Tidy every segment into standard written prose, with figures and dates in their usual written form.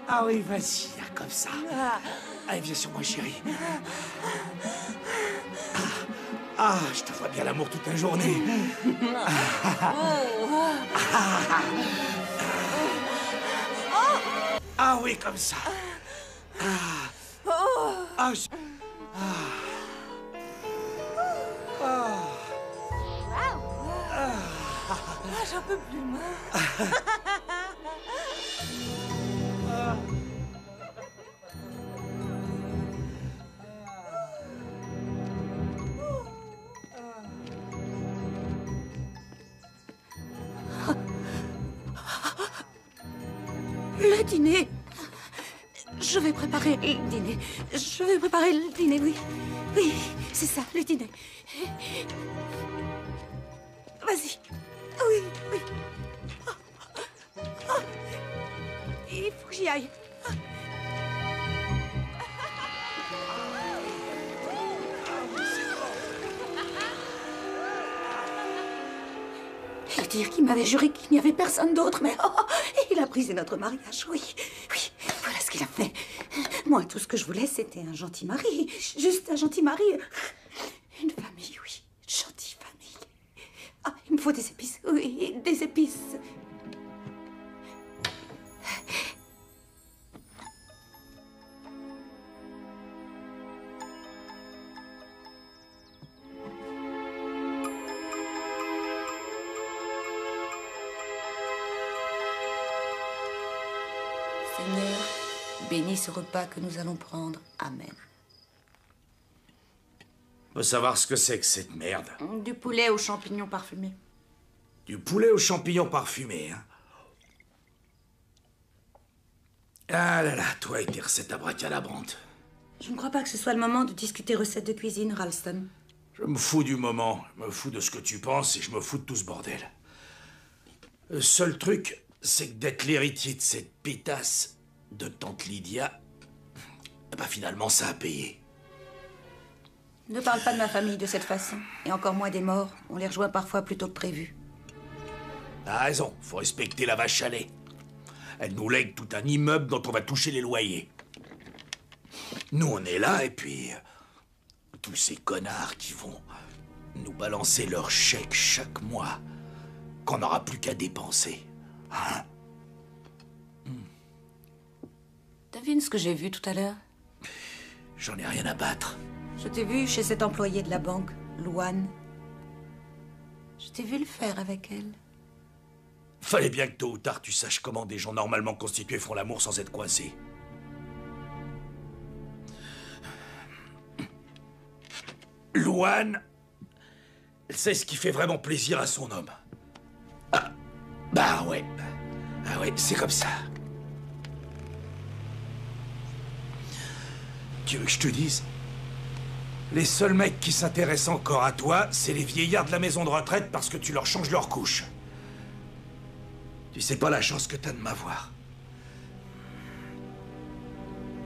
Ah oui, vas-y, comme ça. Allez, viens sur moi, chérie. Je te ferai bien l'amour toute la journée. Ah oui, comme ça. J'en peux plus, moi. Le dîner. Je vais préparer le dîner. Je vais préparer le dîner, oui. Oui, c'est ça, le dîner. Vas-y. Oui, oui. Il faut que j'y aille. Et dire qu'il m'avait juré qu'il n'y avait personne d'autre, mais il a brisé notre mariage, oui. Oui, voilà ce qu'il a fait. Moi, tout ce que je voulais, c'était un gentil mari. Juste un gentil mari. Une famille, oui. Une gentille famille. Ah, il me faut des épices, oui, des épices. Seigneur, bénis ce repas que nous allons prendre. Amen. On peut savoir ce que c'est que cette merde. Du poulet aux champignons parfumés. Du poulet aux champignons parfumés, hein. Ah là là, toi et tes recettes abracadabrantes. Je ne crois pas que ce soit le moment de discuter recettes de cuisine, Ralston. Je me fous du moment, je me fous de ce que tu penses et je me fous de tout ce bordel. Le seul truc, c'est que d'être l'héritier de cette pétasse de tante Lydia, bah finalement ça a payé. Ne parle pas de ma famille de cette façon. Et encore moins des morts. On les rejoint parfois plus tôt que prévu. T'as raison, faut respecter la vache à lait. Elle nous lègue tout un immeuble dont on va toucher les loyers. Nous on est là et puis... tous ces connards qui vont nous balancer leur chèque chaque mois, qu'on n'aura plus qu'à dépenser. Hein? Devine ce que j'ai vu tout à l'heure. J'en ai rien à battre. Je t'ai vu chez cet employé de la banque, Louane. Je t'ai vu le faire avec elle. Fallait bien que tôt ou tard tu saches comment des gens normalement constitués font l'amour sans être coincés. Louane, elle sait ce qui fait vraiment plaisir à son homme. Ah, bah ouais. Ah ouais, c'est comme ça. Tu veux que je te dise? Les seuls mecs qui s'intéressent encore à toi, c'est les vieillards de la maison de retraite parce que tu leur changes leur couche. Tu sais pas la chance que t'as de m'avoir.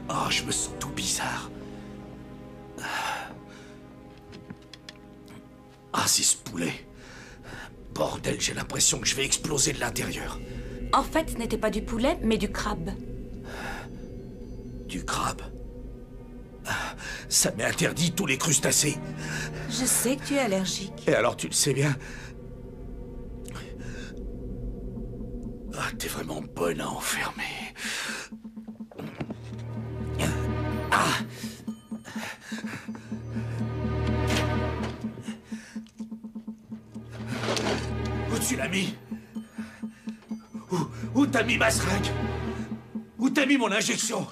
Oh, je me sens tout bizarre. Ah, c'est ce poulet. Bordel, j'ai l'impression que je vais exploser de l'intérieur. En fait, ce n'était pas du poulet, mais du crabe. Du crabe? Ça m'est interdit tous les crustacés. Je sais que tu es allergique. Et alors, tu le sais bien. Ah, t'es vraiment bonne à enfermer. Ah! Où tu l'as mis? Où t'as mis ma seringue? Où t'as mis mon injection?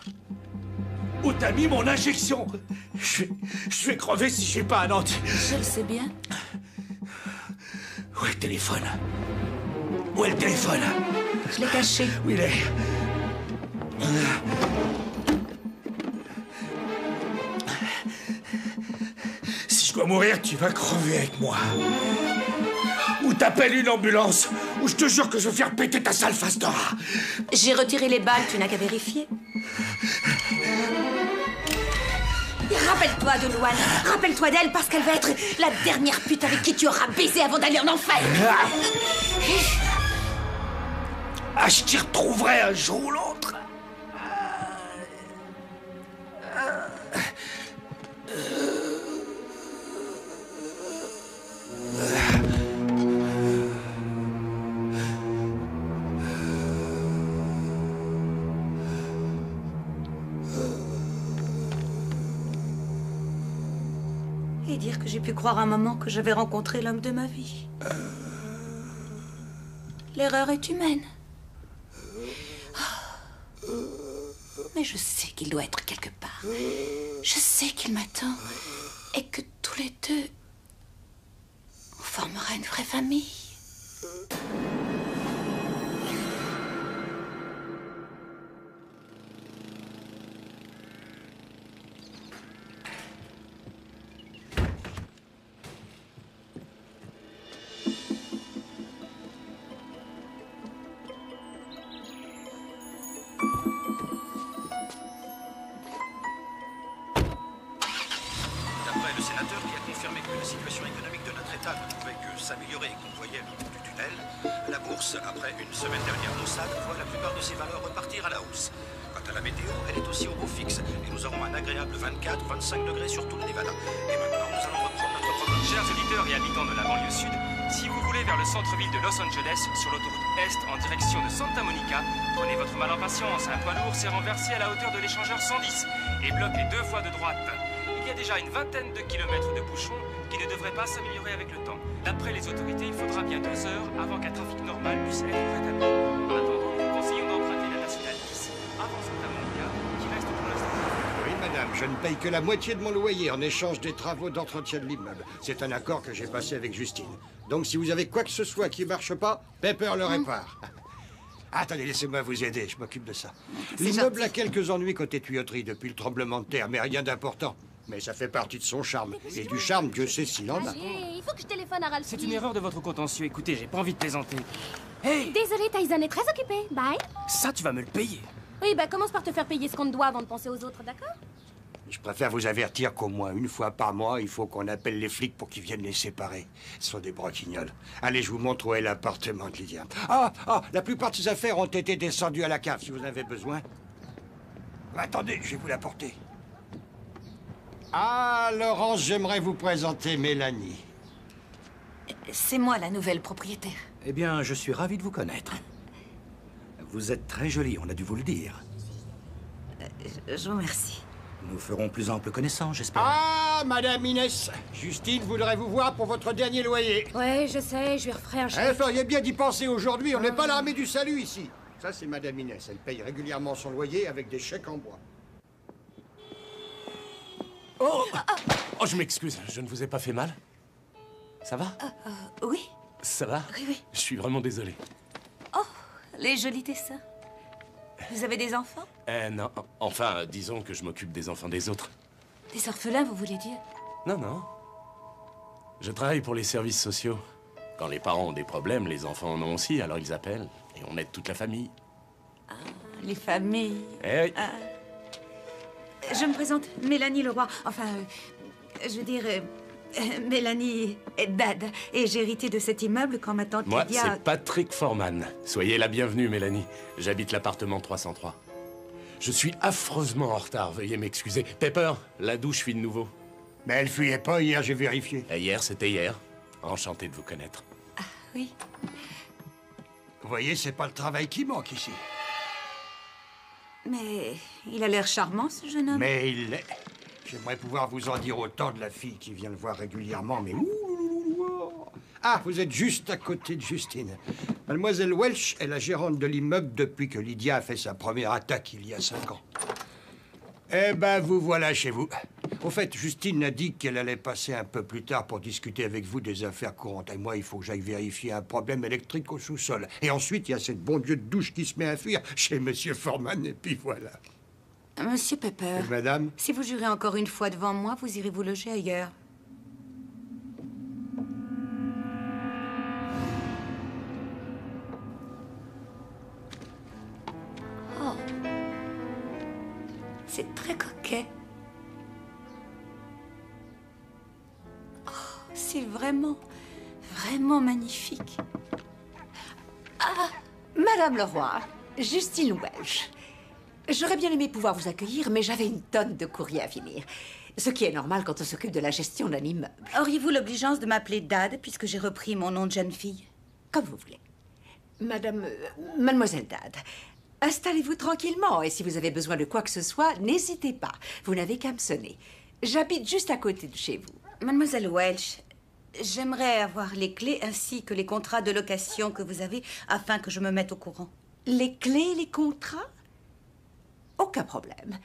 Où t'as mis mon injection? Je vais crever si je suis pas un anti. Je le sais bien. Où est le téléphone? Où est le téléphone? Je l'ai caché. Où il est? Si je dois mourir, tu vas crever avec moi. Ou t'appelles une ambulance, ou je te jure que je vais faire péter ta sale face d'or. J'ai retiré les balles, tu n'as qu'à vérifier. Rappelle-toi de Louane. Rappelle-toi d'elle parce qu'elle va être la dernière pute avec qui tu auras baisé avant d'aller en enfer. Ah, je t'y retrouverai un jour ou l'autre. voulez dire que j'ai pu croire un moment que j'avais rencontré l'homme de ma vie. L'erreur est humaine. Mais je sais qu'il doit être quelque part. Je sais qu'il m'attend. Et que tous les deux, on formera une vraie famille. D'après le sénateur qui a confirmé que la situation économique de notre État ne pouvait que s'améliorer et qu'on voyait le bout du tunnel, la bourse, après une semaine dernière maussade, voit la plupart de ses valeurs repartir à la hausse. Quant à la météo, elle est aussi au beau fixe et nous aurons un agréable 24-25 degrés sur tout le Nevada. Et maintenant, nous allons reprendre notre programme. Chers auditeurs et habitants de la banlieue sud, si vous voulez vers le centre-ville de Los Angeles, sur l'autoroute Est en direction de Santa Monica, prenez votre mal en patience. Un poids lourd s'est renversé à la hauteur de l'échangeur 110 et bloque les 2 voies de droite. Il y a déjà une vingtaine de kilomètres de bouchons qui ne devraient pas s'améliorer avec le temps. D'après les autorités, il faudra bien 2 heures avant qu'un trafic normal puisse être rétabli. En attendant, nous conseillons d'emprunter la nationale 10 avant Santa Monica, qui reste pour l'instant. Oui, madame, je ne paye que la moitié de mon loyer en échange des travaux d'entretien de l'immeuble. C'est un accord que j'ai passé avec Justine. Donc, si vous avez quoi que ce soit qui ne marche pas, Pepper le répare. Attendez, laissez-moi vous aider, je m'occupe de ça. L'immeuble a quelques ennuis côté tuyauterie depuis le tremblement de terre, mais rien d'important. Mais ça fait partie de son charme. Et du charme, Dieu sait s'il en a. Il faut que je téléphone à Ralph. C'est une erreur de votre contentieux. Écoutez, j'ai pas envie de plaisanter. Hey, Désolée, Tyson est très occupé. Bye. ça, tu vas me le payer. Oui, bah commence par te faire payer ce qu'on te doit avant de penser aux autres, d'accord? Je préfère vous avertir qu'au moins une fois par mois, il faut qu'on appelle les flics pour qu'ils viennent les séparer. Ce sont des broquignoles. Allez, je vous montre où est l'appartement de Lydia. La plupart de ces affaires ont été descendues à la cave, si vous en avez besoin. Attendez, je vais vous l'apporter. Ah, Laurence, j'aimerais vous présenter Mélanie. C'est moi la nouvelle propriétaire. Eh bien, je suis ravi de vous connaître. Vous êtes très jolie, on a dû vous le dire. Je vous remercie. Nous ferons plus ample connaissance, j'espère. Ah, Madame Inès, Justine voudrait vous voir pour votre dernier loyer. Ouais, je sais, je lui referai un chèque. Il feriez bien d'y penser aujourd'hui, on n'est pas l'armée du salut ici. Ça, c'est Madame Inès, elle paye régulièrement son loyer avec des chèques en bois. Oh, je m'excuse, je ne vous ai pas fait mal. Ça va? Oui, Ça va? oui. Je suis vraiment désolé. Oh, les jolis dessins. Vous avez des enfants? Non, enfin, disons que je m'occupe des enfants des autres. Des orphelins, vous voulez dire? Non. Je travaille pour les services sociaux. Quand les parents ont des problèmes, les enfants en ont aussi, alors ils appellent. Et on aide toute la famille. Les familles. Eh oui. Je me présente, Mélanie Leroy. Enfin, je veux dire, Mélanie Dad. Et j'ai hérité de cet immeuble quand ma tante Moi, Lydia... c'est Patrick Forman. Soyez la bienvenue, Mélanie. J'habite l'appartement 303. Je suis affreusement en retard, veuillez m'excuser. Pepper, la douche fuit de nouveau. Mais elle fuyait pas hier, j'ai vérifié. Et hier, c'était hier. Enchanté de vous connaître. Oui. Vous voyez, c'est pas le travail qui manque ici. Mais il a l'air charmant, ce jeune homme. Mais il l'est. J'aimerais pouvoir vous en dire autant de la fille qui vient le voir régulièrement, mais... Ah, vous êtes juste à côté de Justine. Mademoiselle Welch est la gérante de l'immeuble depuis que Lydia a fait sa première attaque il y a 5 ans. Eh ben, vous voilà chez vous. Au fait, Justine a dit qu'elle allait passer un peu plus tard pour discuter avec vous des affaires courantes. Et moi, il faut que j'aille vérifier un problème électrique au sous-sol. Et ensuite, il y a cette bon Dieu de douche qui se met à fuir chez Monsieur Forman, et puis voilà. Monsieur Pepper, Et madame? si vous jurez encore une fois devant moi, vous irez vous loger ailleurs. Oh. C'est très coquet. Oh, c'est vraiment magnifique. Ah, Madame Leroy, Justine Welch. J'aurais bien aimé pouvoir vous accueillir, mais j'avais une tonne de courrier à finir. Ce qui est normal quand on s'occupe de la gestion d'un immeuble. Auriez-vous l'obligeance de m'appeler Dad, puisque j'ai repris mon nom de jeune fille? Comme vous voulez. Mademoiselle Dad, installez-vous tranquillement et si vous avez besoin de quoi que ce soit, n'hésitez pas. Vous n'avez qu'à me sonner. J'habite juste à côté de chez vous. Mademoiselle Welch, j'aimerais avoir les clés ainsi que les contrats de location que vous avez afin que je me mette au courant. Les clés, les contrats? Aucun problème.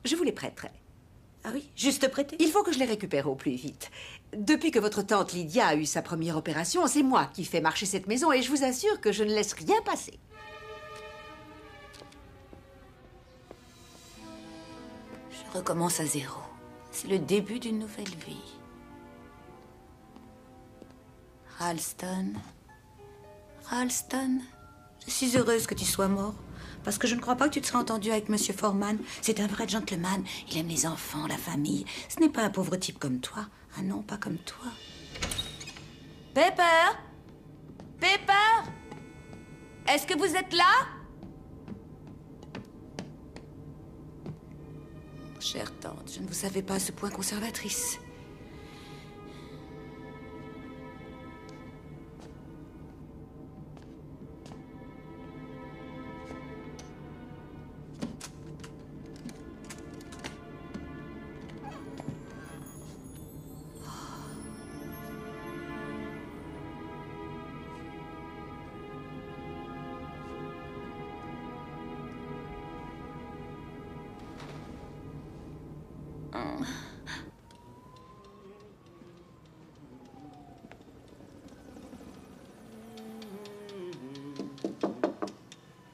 Je vous les prêterai. Ah oui, juste prêter? Il faut que je les récupère au plus vite. Depuis que votre tante Lydia a eu sa première opération, c'est moi qui fais marcher cette maison et je vous assure que je ne laisse rien passer. Je recommence à zéro. C'est le début d'une nouvelle vie. Ralston. Ralston, je suis heureuse que tu sois mort. Parce que je ne crois pas que tu te seras entendu avec Monsieur Foreman. C'est un vrai gentleman. Il aime les enfants, la famille. Ce n'est pas un pauvre type comme toi. Ah non, pas comme toi. Pepper! Pepper! Est-ce que vous êtes là? Chère tante, je ne vous savais pas à ce point conservatrice.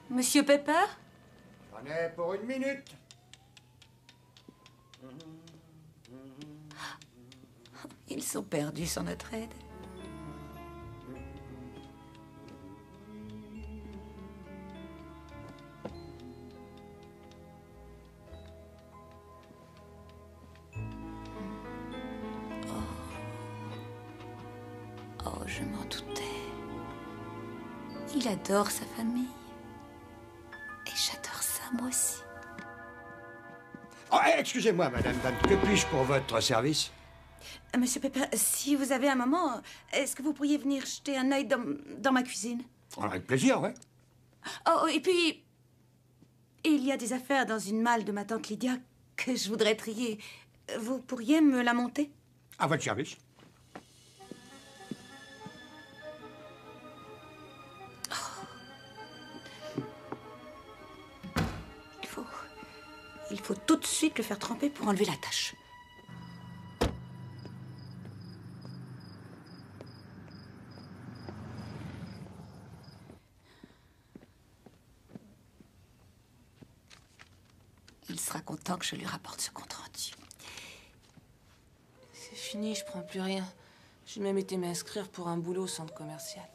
Monsieur Pepper? J'en ai pour 1 minute. Ils sont perdus sans notre aide. Oh, je m'en doutais. Il adore sa famille. Et j'adore ça, moi aussi. Oh, excusez-moi, Madame Van, que puis-je pour votre service? Monsieur Pepper, si vous avez un moment, est-ce que vous pourriez venir jeter un œil dans ma cuisine? Avec plaisir, ouais. Oh, et puis... il y a des affaires dans une malle de ma tante Lydia que je voudrais trier. Vous pourriez me la monter? À votre service. Il faut tout de suite le faire tremper pour enlever la tache. Il sera content que je lui rapporte ce compte rendu. C'est fini, je prends plus rien. J'ai même été m'inscrire pour un boulot au centre commercial.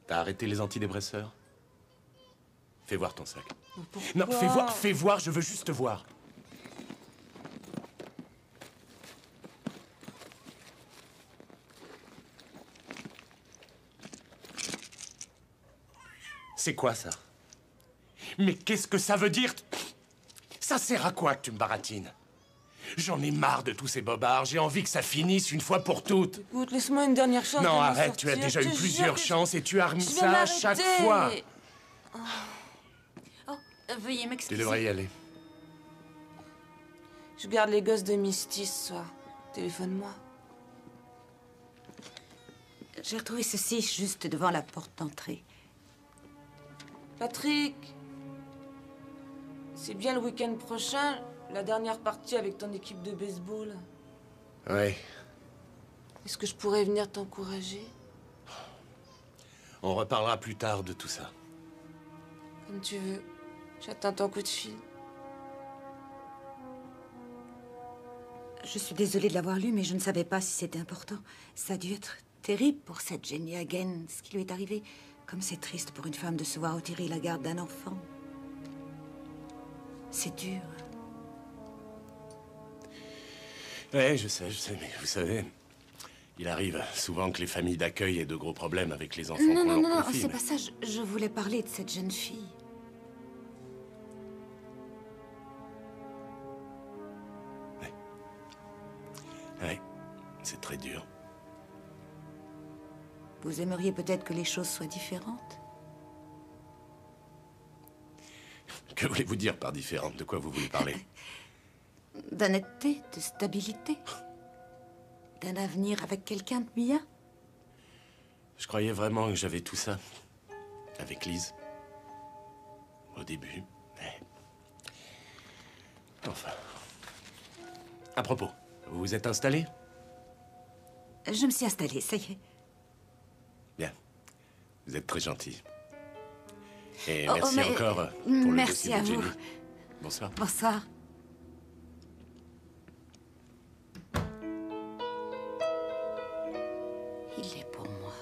T'as arrêté les antidépresseurs? Fais voir ton sac. Pourquoi? Non, fais voir, je veux juste voir. C'est quoi ça? Mais qu'est-ce que ça veut dire? Ça sert à quoi que tu me baratines? J'en ai marre de tous ces bobards, j'ai envie que ça finisse une fois pour toutes. Écoute, laisse-moi une dernière chance. Non, de m'en arrête, tu as sortir. déjà Je eu te plusieurs jure chances et tu as remis je vais ça à chaque m'arrêter. fois. Veuillez m'excuser. Tu devrais y aller. Je garde les gosses de Misty ce soir. Téléphone-moi. J'ai retrouvé ceci juste devant la porte d'entrée. Patrick, c'est bien le week-end prochain, la dernière partie avec ton équipe de baseball. Ouais. Est-ce que je pourrais venir t'encourager? On reparlera plus tard de tout ça. Comme tu veux. J'attends ton coup de fil. Je suis désolée de l'avoir lu, mais je ne savais pas si c'était important. Ça a dû être terrible pour cette Jenny Hagen, ce qui lui est arrivé. Comme c'est triste pour une femme de se voir retirer la garde d'un enfant. C'est dur. Ouais, je sais, mais vous savez, il arrive souvent que les familles d'accueil aient de gros problèmes avec les enfants qu'on leur confie. C'est pas ça. Je voulais parler de cette jeune fille. Ouais, c'est très dur. Vous aimeriez peut-être que les choses soient différentes? Que voulez-vous dire par différente? De quoi vous voulez parler? D'honnêteté, de stabilité. d'un avenir avec quelqu'un de bien? Je croyais vraiment que j'avais tout ça. Avec Lise. Au début, mais... Enfin... À propos, vous vous êtes installé? Je me suis installée, ça y est. Bien. Vous êtes très gentil. Et Oh, merci mais, encore pour le merci dossier à de vous. Jenny. Bonsoir. Bonsoir. Il est pour moi.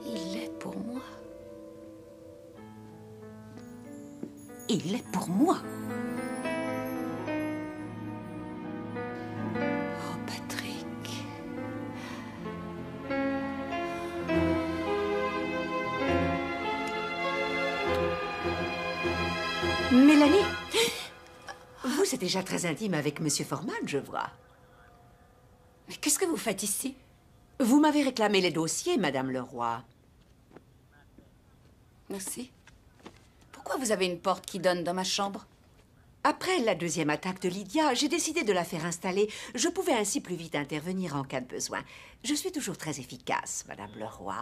Il est pour moi. Il est pour moi. Oh, Patrick. Mélanie, vous êtes déjà très intime avec Monsieur Forman, je vois. Mais qu'est-ce que vous faites ici? Vous m'avez réclamé les dossiers, Madame Leroy. Merci. Pourquoi vous avez une porte qui donne dans ma chambre? Après la deuxième attaque de Lydia, j'ai décidé de la faire installer. Je pouvais ainsi plus vite intervenir en cas de besoin. Je suis toujours très efficace, Madame Leroy.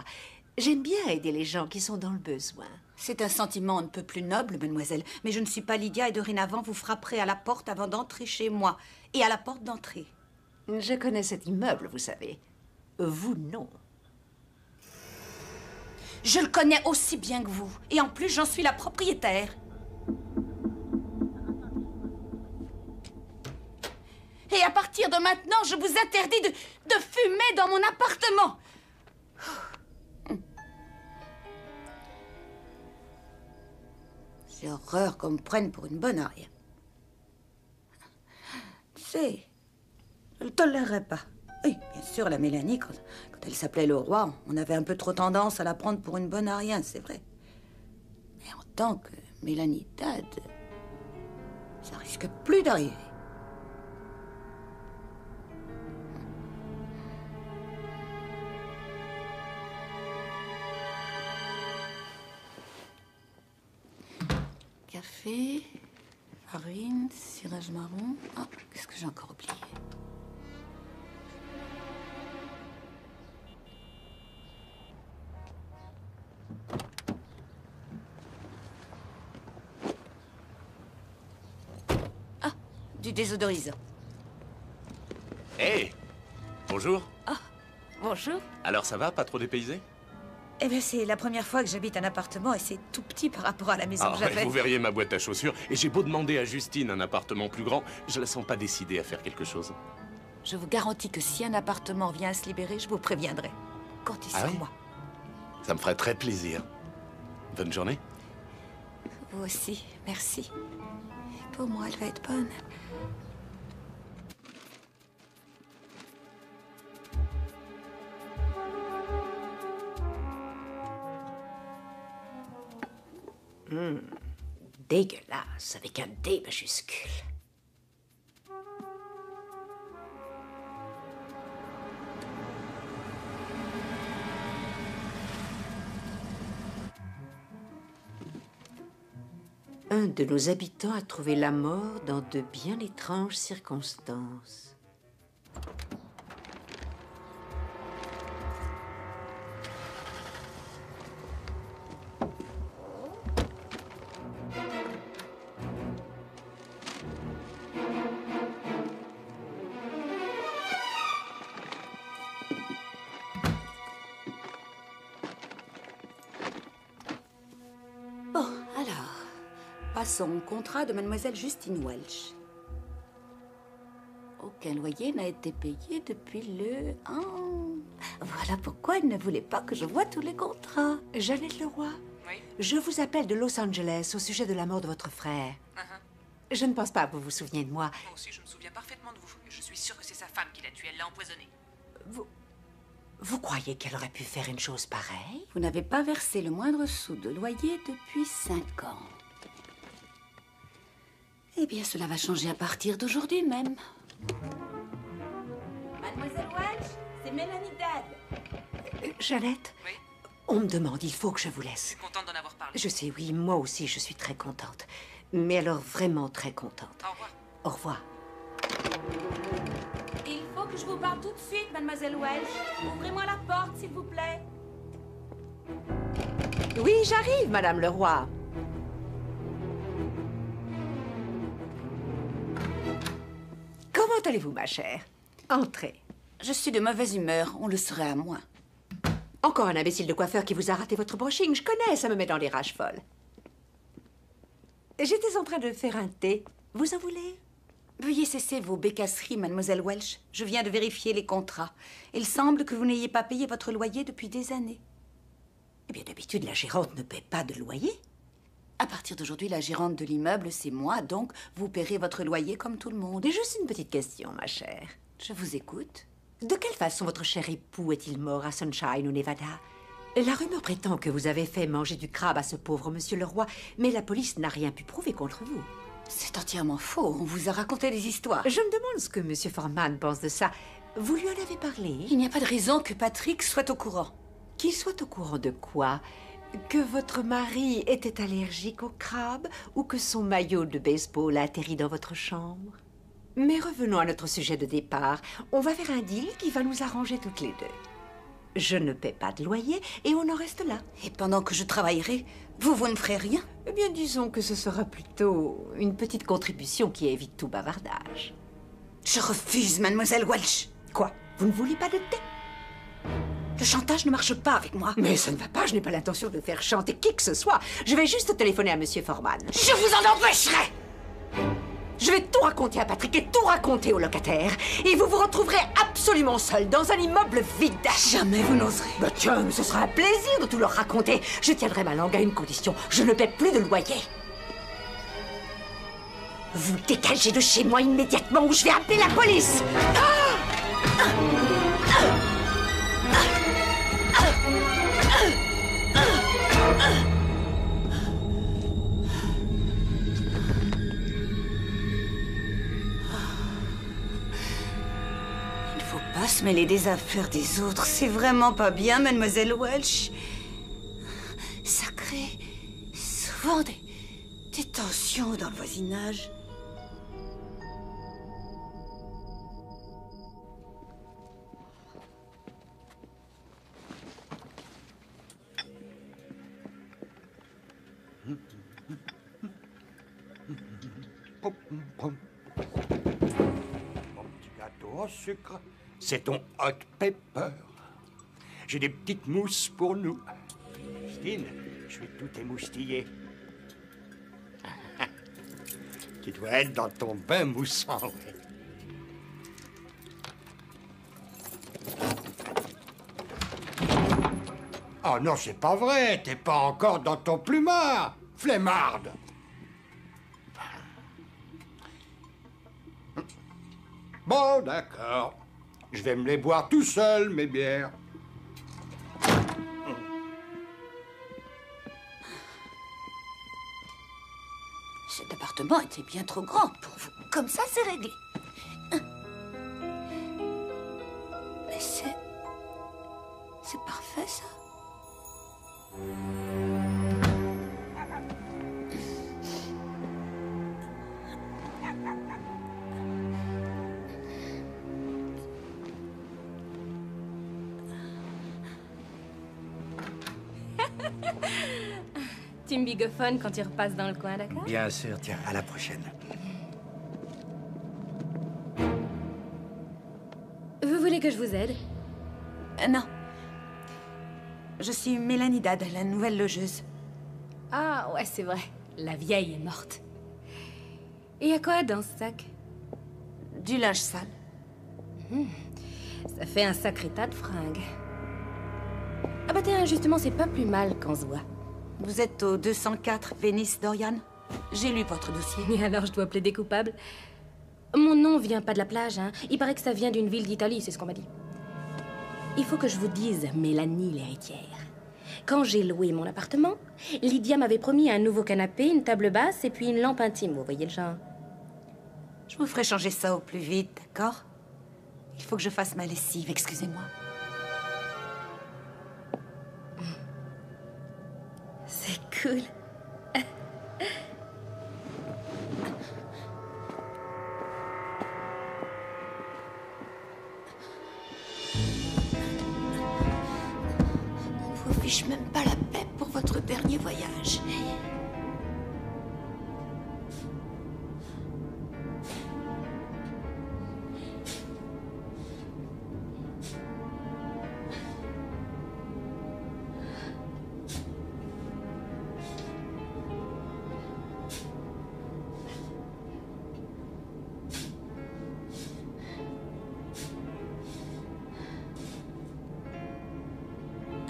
J'aime bien aider les gens qui sont dans le besoin. C'est un sentiment on ne peut plus noble, mademoiselle. Mais je ne suis pas Lydia et dorénavant, vous frapperez à la porte avant d'entrer chez moi. Et à la porte d'entrée. Je connais cet immeuble, vous savez. Vous, non. Je le connais aussi bien que vous. Et en plus, j'en suis la propriétaire. Et à partir de maintenant, je vous interdis de fumer dans mon appartement. J'ai horreur qu'on me prenne pour une bonne à rien. Tu sais, je le tolérerais pas. Oui, bien sûr, la Mélanie, quand elle s'appelait Leroy, on avait un peu trop tendance à la prendre pour une bonne à rien, c'est vrai. Mais en tant que Mélanie Dad, ça risque plus d'arriver. Café, farine, cirage marron. Ah, qu'est-ce que j'ai encore oublié? Ah, du désodorisant. Hé! Bonjour. Bonjour. Alors ça va, pas trop dépaysé? Eh bien, c'est la première fois que j'habite un appartement et c'est tout petit par rapport à la maison Ah, que j'avais. vous verriez ma boîte à chaussures. Et j'ai beau demander à Justine un appartement plus grand, je la sens pas décidée à faire quelque chose. Je vous garantis que si un appartement vient à se libérer, je vous préviendrai. Comptez Ah sur oui? moi. Ça me ferait très plaisir. Bonne journée. Vous aussi, merci. Pour moi, elle va être bonne. Dégueulasse, avec un D majuscule. Un de nos habitants a trouvé la mort dans de bien étranges circonstances. Bon, alors, passons au contrat de mademoiselle Justine Welch. Aucun loyer n'a été payé depuis le... Voilà pourquoi elle ne voulait pas que je voie tous les contrats. Jeannette Leroy, Oui. je vous appelle de Los Angeles au sujet de la mort de votre frère. Je ne pense pas que vous vous souveniez de moi. Moi aussi, je me souviens parfaitement de vous. Je suis sûre que c'est sa femme qui l'a tué. Elle l'a empoisonné. Vous croyez qu'elle aurait pu faire une chose pareille? Vous n'avez pas versé le moindre sou de loyer depuis 5 ans. Eh bien, cela va changer à partir d'aujourd'hui même. Mademoiselle Welch, c'est Mélanie Dad. Jeannette, Oui. on me demande, il faut que je vous Je laisse. suis contente d'en avoir parlé. Je sais, oui, moi aussi, je suis très contente. Mais alors, vraiment très contente. Au revoir. Au revoir. Il faut que je vous parle tout de suite, mademoiselle Welch. Ouvrez-moi la porte, s'il vous plaît. Oui, j'arrive, Madame Leroy. Comment allez-vous, ma chère? Entrez. Je suis de mauvaise humeur, on le serait à moins. Encore un imbécile de coiffeur qui vous a raté votre brushing. Je connais, ça me met dans les rages folles. J'étais en train de faire un thé. Vous en voulez? Veuillez cesser vos bécasseries, mademoiselle Welch. Je viens de vérifier les contrats. Il semble que vous n'ayez pas payé votre loyer depuis des années. Eh bien, d'habitude, la gérante ne paie pas de loyer. À partir d'aujourd'hui, la gérante de l'immeuble, c'est moi, donc vous paierez votre loyer comme tout le monde. Et juste une petite question, ma chère. Je vous écoute. De quelle façon votre cher époux est-il mort à Sunshine, au Nevada? La rumeur prétend que vous avez fait manger du crabe à ce pauvre monsieur Leroy, mais la police n'a rien pu prouver contre vous. C'est entièrement faux. On vous a raconté des histoires. Je me demande ce que monsieur Foreman pense de ça. Vous lui en avez parlé? Il n'y a pas de raison que Patrick soit au courant. Qu'il soit au courant de quoi? Que votre mari était allergique au crabe ou que son maillot de baseball a atterri dans votre chambre? Mais revenons à notre sujet de départ. On va faire un deal qui va nous arranger toutes les deux. Je ne paie pas de loyer et on en reste là. Et pendant que je travaillerai, vous ne ferez rien? Eh bien, disons que ce sera plutôt une petite contribution qui évite tout bavardage. Je refuse, mademoiselle Welch. Quoi? Vous ne voulez pas de thé? Le chantage ne marche pas avec moi. Mais ça ne va pas, je n'ai pas l'intention de faire chanter qui que ce soit. Je vais juste téléphoner à monsieur Foreman. Je vous en empêcherai! Je vais tout raconter à Patrick et tout raconter aux locataires. Et vous vous retrouverez absolument seul dans un immeuble vide. Jamais vous n'oserez. Bah tiens, mais ce sera un plaisir de tout leur raconter. Je tiendrai ma langue à une condition. Je ne paie plus de loyer. Vous dégagez de chez moi immédiatement ou je vais appeler la police. Pas se mêler des affaires des autres, c'est vraiment pas bien, mademoiselle Welch. Ça crée souvent des tensions dans le voisinage. Mon petit gâteau au sucre. C'est ton hot pepper. J'ai des petites mousses pour nous. Justine, je vais tout émoustiller. Tu dois être dans ton bain moussant. Ouais. Oh non, c'est pas vrai. T'es pas encore dans ton plumard. Flemmarde. Bon, d'accord. Je vais me les boire tout seul, mes bières. Cet appartement était bien trop grand pour vous. Comme ça, c'est réglé. Mais c'est parfait, ça. Team Bigophone quand tu repasses dans le coin, d'accord? Bien sûr, tiens, à la prochaine. Vous voulez que je vous aide? Non. Je suis Mélanie Dad, la nouvelle logeuse. Ah, ouais, c'est vrai. La vieille est morte. Et y a quoi dans ce sac? Du linge sale. Ça fait un sacré tas de fringues. Ah bah tiens, justement, c'est pas plus mal qu'on se voit. Vous êtes au 204 Venice, Dorian? J'ai lu votre dossier. Et alors, je dois plaider coupable? Mon nom vient pas de la plage, hein. Il paraît que ça vient d'une ville d'Italie, c'est ce qu'on m'a dit. Il faut que je vous dise, Mélanie l'héritière. Quand j'ai loué mon appartement, Lydia m'avait promis un nouveau canapé, une table basse et puis une lampe intime, vous voyez le genre. Je vous ferai changer ça au plus vite, d'accord? Il faut que je fasse ma lessive, excusez-moi. C'est cool. dernier voyage.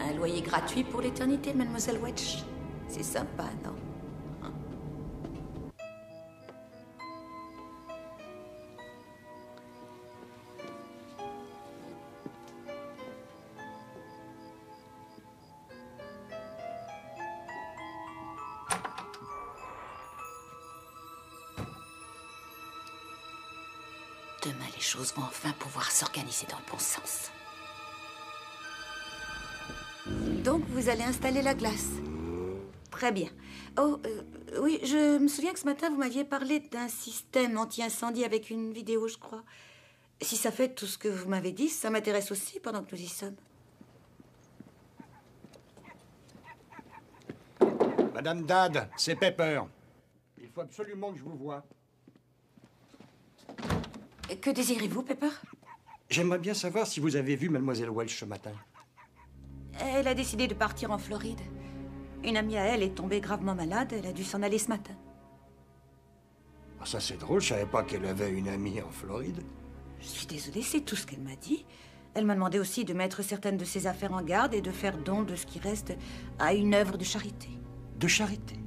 Un loyer gratuit pour l'éternité, mademoiselle Welch. C'est sympa, non? Demain, les choses vont enfin pouvoir s'organiser dans le bon sens. Donc, vous allez installer la glace. Très bien. Oh, oui, je me souviens que ce matin, vous m'aviez parlé d'un système anti-incendie avec une vidéo, je crois. Si ça fait tout ce que vous m'avez dit, ça m'intéresse aussi pendant que nous y sommes. Madame Dad, c'est Pepper. Il faut absolument que je vous voie. Que désirez-vous, Pepper? J'aimerais bien savoir si vous avez vu mademoiselle Welch ce matin. Elle a décidé de partir en Floride. Une amie à elle est tombée gravement malade. Elle a dû s'en aller ce matin. Ah, ça, c'est drôle. Je savais pas qu'elle avait une amie en Floride. Je suis désolée, c'est tout ce qu'elle m'a dit. Elle m'a demandé aussi de mettre certaines de ses affaires en garde et de faire don de ce qui reste à une œuvre de charité. De charité?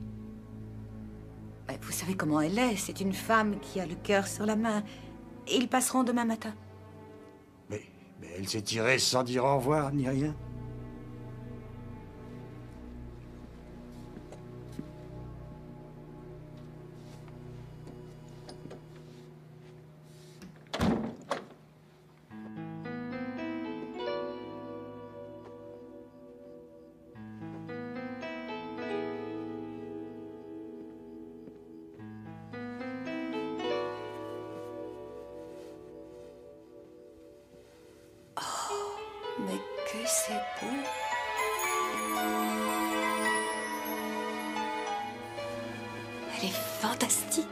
Vous savez comment elle est. C'est une femme qui a le cœur sur la main. Et ils passeront demain matin. Mais elle s'est tirée sans dire au revoir, ni rien. Mais que c'est beau. Elle est fantastique.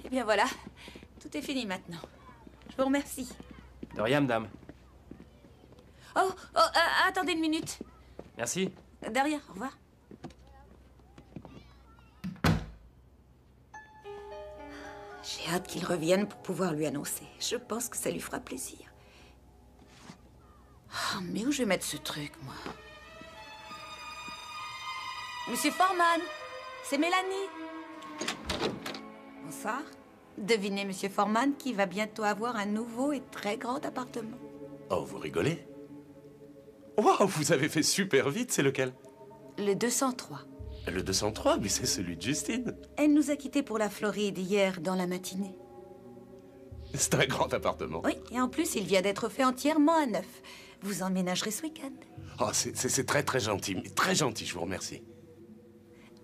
Eh bien voilà, tout est fini maintenant. Je vous remercie. De rien, madame. Attendez une minute. Merci. Derrière, au revoir. J'ai hâte qu'il revienne pour pouvoir lui annoncer. Je pense que ça lui fera plaisir. Oh, mais où je vais mettre ce truc, moi? Monsieur Foreman, c'est Mélanie. Bonsoir. Devinez, Monsieur Foreman, qui va bientôt avoir un nouveau et très grand appartement. Oh, vous rigolez? Waouh, vous avez fait super vite, c'est lequel? Le 203. Le 203, mais c'est celui de Justine. Elle nous a quittés pour la Floride hier dans la matinée. C'est un grand appartement. Oui, et en plus, il vient d'être fait entièrement à neuf. Vous emménagerez ce week-end. Oh, c'est très très gentil, très gentil, je vous remercie.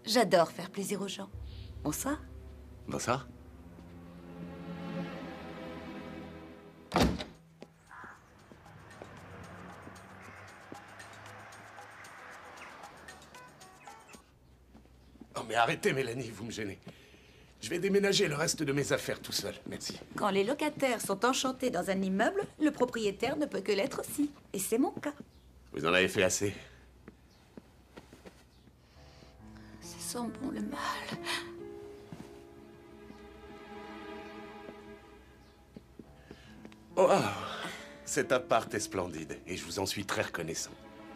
J'adore faire plaisir aux gens. Bonsoir. Bonsoir. Oh, mais arrêtez, Mélanie, vous me gênez. Je vais déménager le reste de mes affaires tout seul, merci. Quand les locataires sont enchantés dans un immeuble, le propriétaire ne peut que l'être aussi. Et c'est mon cas. Vous en avez fait assez. Ça sent bon le mal. Oh, cet appart est splendide et je vous en suis très reconnaissant.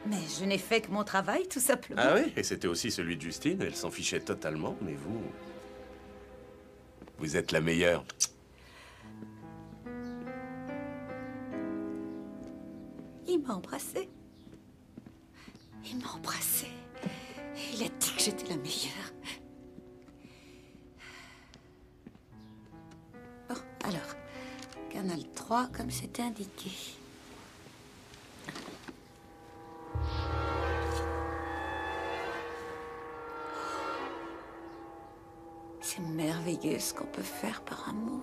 Mais je n'ai fait que mon travail, tout simplement. Ah oui? Et c'était aussi celui de Justine, elle s'en fichait totalement, mais vous... Vous êtes la meilleure. Il m'a embrassée. Il m'a embrassée. Il a dit que j'étais la meilleure. Bon, 3 comme c'était indiqué. C'est merveilleux ce qu'on peut faire par amour.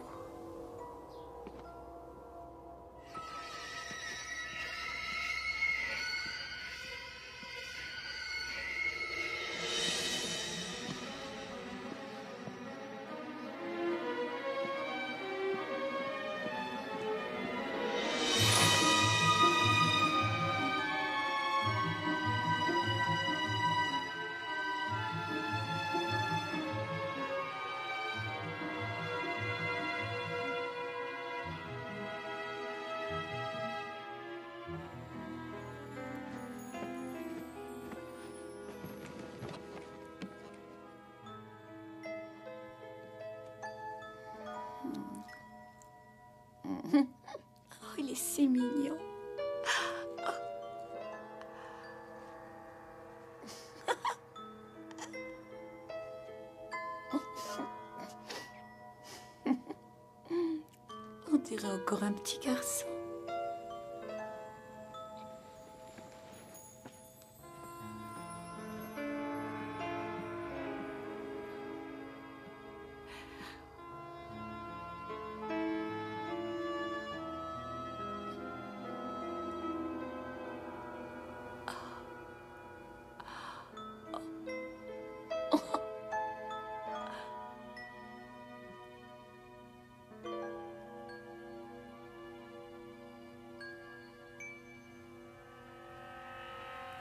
Oh, il est si mignon. On dirait encore un petit garçon.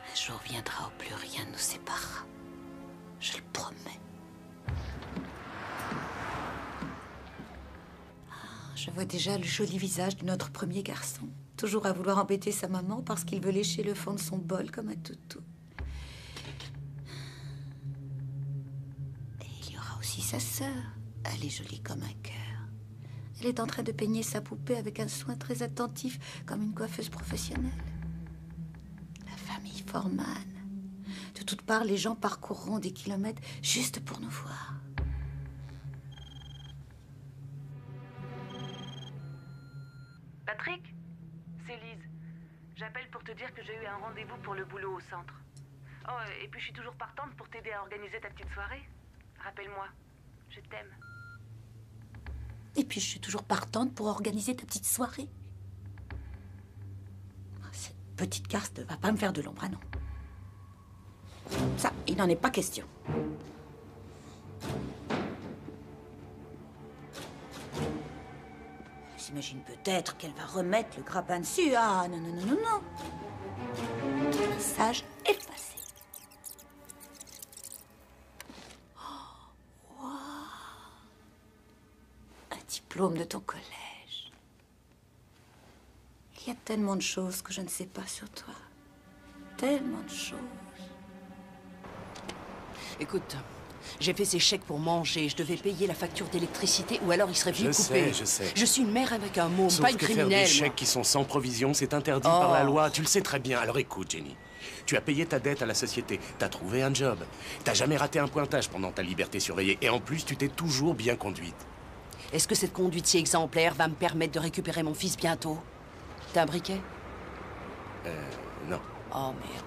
Un jour viendra où plus rien ne nous séparera. Je le promets. Je vois déjà le joli visage de notre premier garçon. Toujours à vouloir embêter sa maman parce qu'il veut lécher le fond de son bol comme un toutou. Et il y aura aussi sa sœur. Elle est jolie comme un cœur. Elle est en train de peigner sa poupée avec un soin très attentif, comme une coiffeuse professionnelle. La famille Forman. De toutes parts, les gens parcourront des kilomètres juste pour nous voir. Patrick, c'est Lise. J'appelle pour te dire que j'ai eu un rendez-vous pour le boulot au centre. Oh, et puis je suis toujours partante pour t'aider à organiser ta petite soirée. Rappelle-moi, je t'aime. Et puis je suis toujours partante pour organiser ta petite soirée. Cette petite garce ne va pas me faire de l'ombre, ah non. Ça, il n'en est pas question. Elle s'imagine peut-être qu'elle va remettre le grappin dessus. Ah non, non, non, non, non. Message effacé. Oh, wow. Un diplôme de ton collège. Il y a tellement de choses que je ne sais pas sur toi. Tellement de choses. Écoute, j'ai fait ces chèques pour manger. Je devais payer la facture d'électricité ou alors il serait venu couper. Je sais. Je suis une mère avec un môme, Sauf pas une que criminelle. faire des chèques moi. qui sont sans provision, c'est interdit par la loi. Tu le sais très bien. Alors écoute, Jenny. Tu as payé ta dette à la société. T'as trouvé un job. T'as jamais raté un pointage pendant ta liberté surveillée. Et en plus, tu t'es toujours bien conduite. Est-ce que cette conduite si exemplaire va me permettre de récupérer mon fils bientôt? T'as un briquet? Non. Oh merde.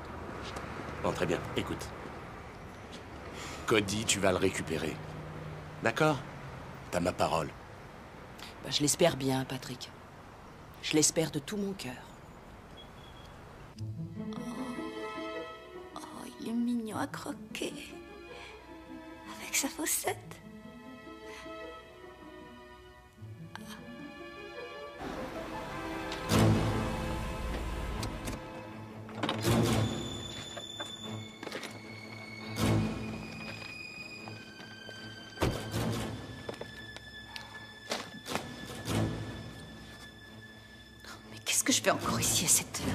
Bon, très bien. Écoute. Cody, tu vas le récupérer. D'accord? T'as ma parole. Bah, je l'espère bien, Patrick. Je l'espère de tout mon cœur. Oh, il est mignon à croquer. Avec sa fossette. Mais qu'est-ce que je fais encore ici à cette heure?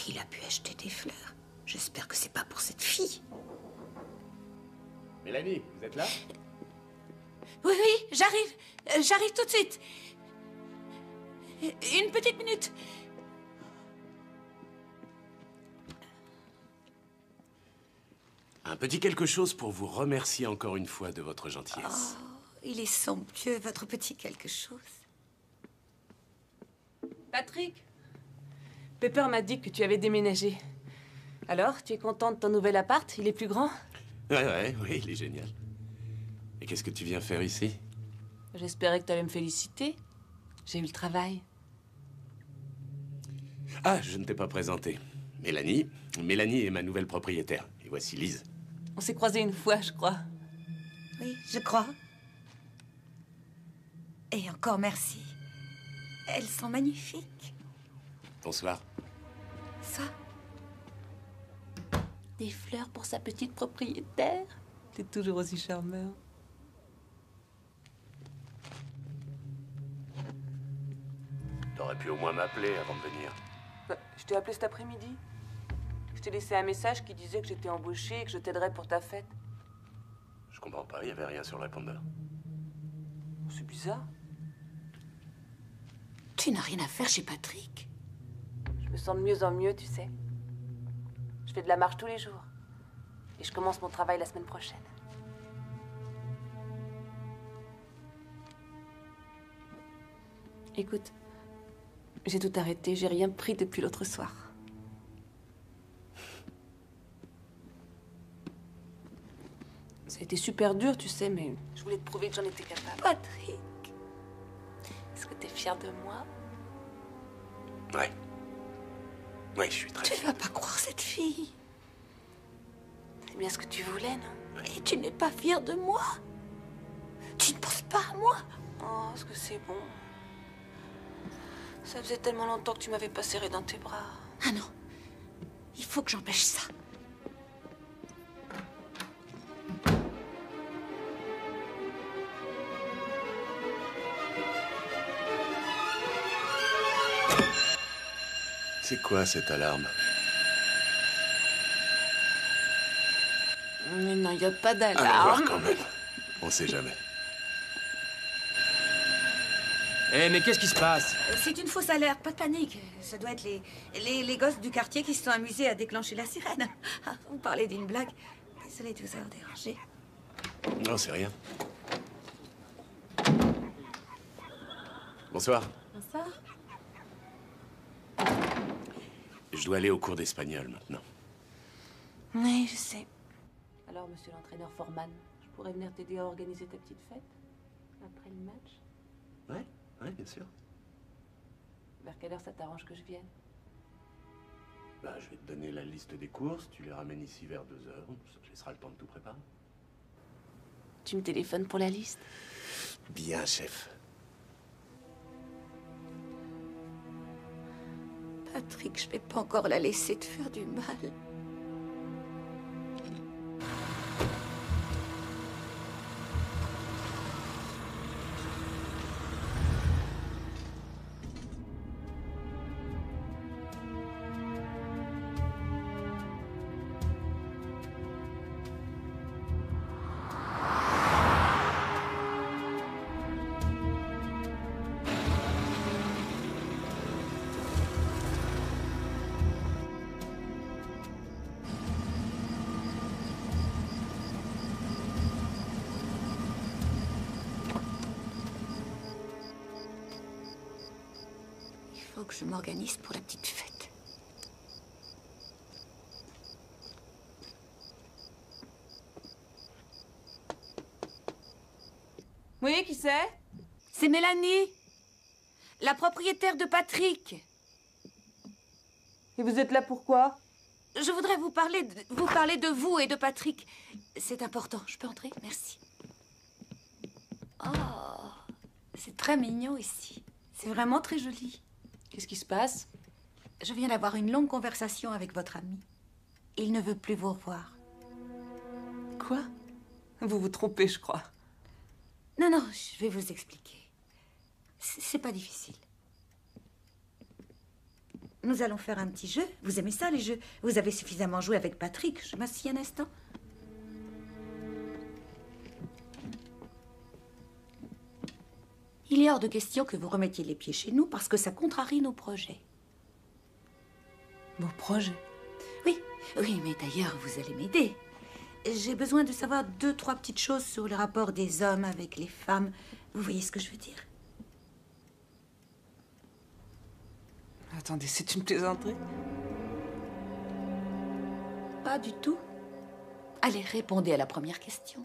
qui il a pu acheter des fleurs? J'espère que c'est pas pour cette fille. Mélanie, vous êtes là? Oui, oui, j'arrive. J'arrive tout de suite. Une petite minute. Un petit quelque chose pour vous remercier encore une fois de votre gentillesse. Oh, il est somptueux, votre petit quelque chose. Patrick, Pepper m'a dit que tu avais déménagé. Alors, tu es content de ton nouvel appart? Il est plus grand? Oui, il est génial. Et qu'est-ce que tu viens faire ici? J'espérais que tu allais me féliciter. J'ai eu le travail. Ah, je ne t'ai pas présenté. Mélanie. Mélanie est ma nouvelle propriétaire. Et voici Lise. On s'est croisés une fois, je crois. Oui, je crois. Et encore merci. Elles sont magnifiques. Bonsoir. Ça? Des fleurs pour sa petite propriétaire? T'es toujours aussi charmeur. T'aurais pu au moins m'appeler avant de venir. Bah, je t'ai appelé cet après-midi. Je t'ai laissé un message qui disait que j'étais embauchée et que je t'aiderais pour ta fête. Je comprends pas, il n'y avait rien sur le répondeur. C'est bizarre. Tu n'as rien à faire chez Patrick? Je me sens de mieux en mieux, tu sais. Je fais de la marche tous les jours. Et je commence mon travail la semaine prochaine. Écoute, j'ai tout arrêté, j'ai rien pris depuis l'autre soir. Ça a été super dur, tu sais, mais je voulais te prouver que j'en étais capable. Patrick, est-ce que t'es fière de moi? Ouais. Ouais, je suis très tu ne vas pas croire cette fille. C'est bien ce que tu voulais, non? Et tu n'es pas fière de moi? Tu ne penses pas à moi? Oh, est-ce que c'est bon? Ça faisait tellement longtemps que tu m'avais pas serré dans tes bras. Ah non, il faut que j'empêche ça. C'est quoi cette alarme? Mais non, il n'y a pas Allons d'alarme. voir quand même. On sait jamais. Eh, mais qu'est-ce qui se passe? C'est une fausse alerte, pas de panique. Ça doit être les gosses du quartier qui se sont amusés à déclencher la sirène. Ah, vous parlez d'une blague. Désolée de vous avoir dérangé. Non, c'est rien. Bonsoir. Bonsoir. Je dois aller au cours d'espagnol maintenant. Oui, je sais. Alors, monsieur l'entraîneur Foreman, je pourrais venir t'aider à organiser ta petite fête après le match? Ouais, bien sûr. Vers quelle heure ça t'arrange que je vienne? Bah, je vais te donner la liste des courses, tu les ramènes ici vers 2 heures, ça te laissera le temps de tout préparer. Tu me téléphones pour la liste? Bien, chef. Patrick, je vais pas encore la laisser te faire du mal. Il faut que je m'organise pour la petite fête. Oui, qui c'est? C'est Mélanie, la propriétaire de Patrick. Et vous êtes là pourquoi? Je voudrais vous parler de vous et de Patrick. C'est important. Je peux entrer? Merci. Oh, c'est très mignon ici. C'est vraiment très joli. Qu'est-ce qui se passe? Je viens d'avoir une longue conversation avec votre ami. Il ne veut plus vous revoir. Quoi? Vous vous trompez, je crois. Non, non, je vais vous expliquer. C'est pas difficile. Nous allons faire un petit jeu. Vous aimez ça, les jeux? Vous avez suffisamment joué avec Patrick. Je m'assieds un instant. Il est hors de question que vous remettiez les pieds chez nous parce que ça contrarie nos projets. Vos projets? Oui, oui, mais d'ailleurs, vous allez m'aider. J'ai besoin de savoir 2-3 petites choses sur le rapport des hommes avec les femmes. Vous voyez ce que je veux dire? Attendez, c'est une plaisanterie? Pas du tout. Allez, répondez à la première question.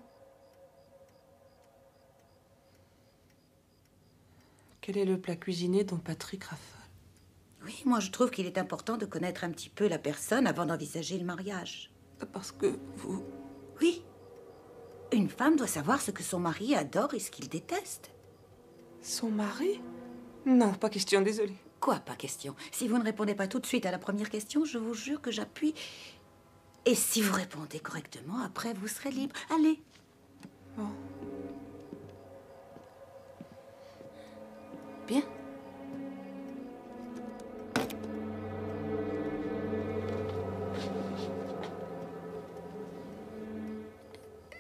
Quel est le plat cuisiné dont Patrick raffole? Oui, moi je trouve qu'il est important de connaître un petit peu la personne avant d'envisager le mariage. Parce que vous... Oui. Une femme doit savoir ce que son mari adore et ce qu'il déteste. Son mari? Non, pas question, désolée. Quoi, pas question? Si vous ne répondez pas tout de suite à la première question, je vous jure que j'appuie. Et si vous répondez correctement, après vous serez libre. Allez. Bon. Bien.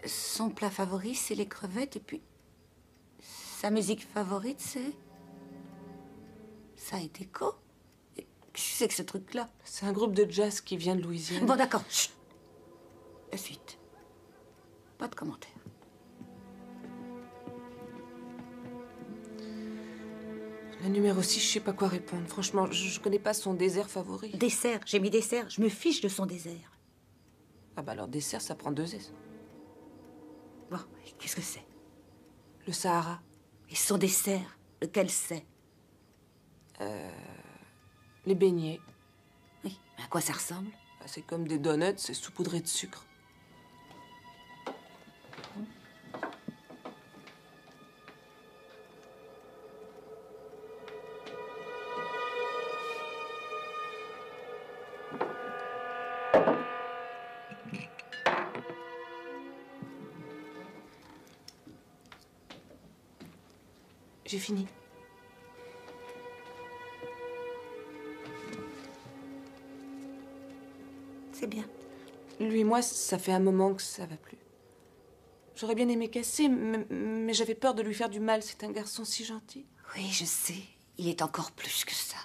Son plat favori, c'est les crevettes, et puis sa musique favorite, c'est ça et écho. Qu'est-ce que c'est que ce truc-là? C'est un groupe de jazz qui vient de Louisiane. Bon, d'accord. Chut. La suite. Pas de commentaires. La numéro 6, je sais pas quoi répondre. Franchement, je connais pas son dessert favori. Dessert, j'ai mis dessert. Je me fiche de son désert. Ah bah alors dessert, ça prend 2 S. Bon, qu'est-ce que c'est? Le Sahara. Et son dessert, lequel c'est? Les beignets. Oui, mais à quoi ça ressemble? Bah, c'est comme des donuts, c'est saupoudré de sucre. J'ai fini. C'est bien. Lui et moi, ça fait un moment que ça va plus. J'aurais bien aimé casser, mais j'avais peur de lui faire du mal. C'est un garçon si gentil. Oui, je sais. Il est encore plus que ça.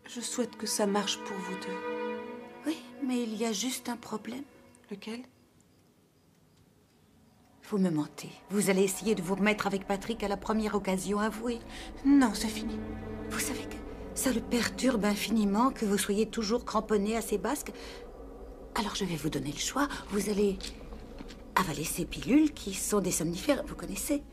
Je souhaite que ça marche pour vous deux. Oui, mais il y a juste un problème. Lequel? Vous me mentez. Vous allez essayer de vous remettre avec Patrick à la première occasion, avouez. Non, c'est fini. Vous savez que ça le perturbe infiniment que vous soyez toujours cramponné à ces basques. Alors je vais vous donner le choix. Vous allez avaler ces pilules qui sont des somnifères, vous connaissez.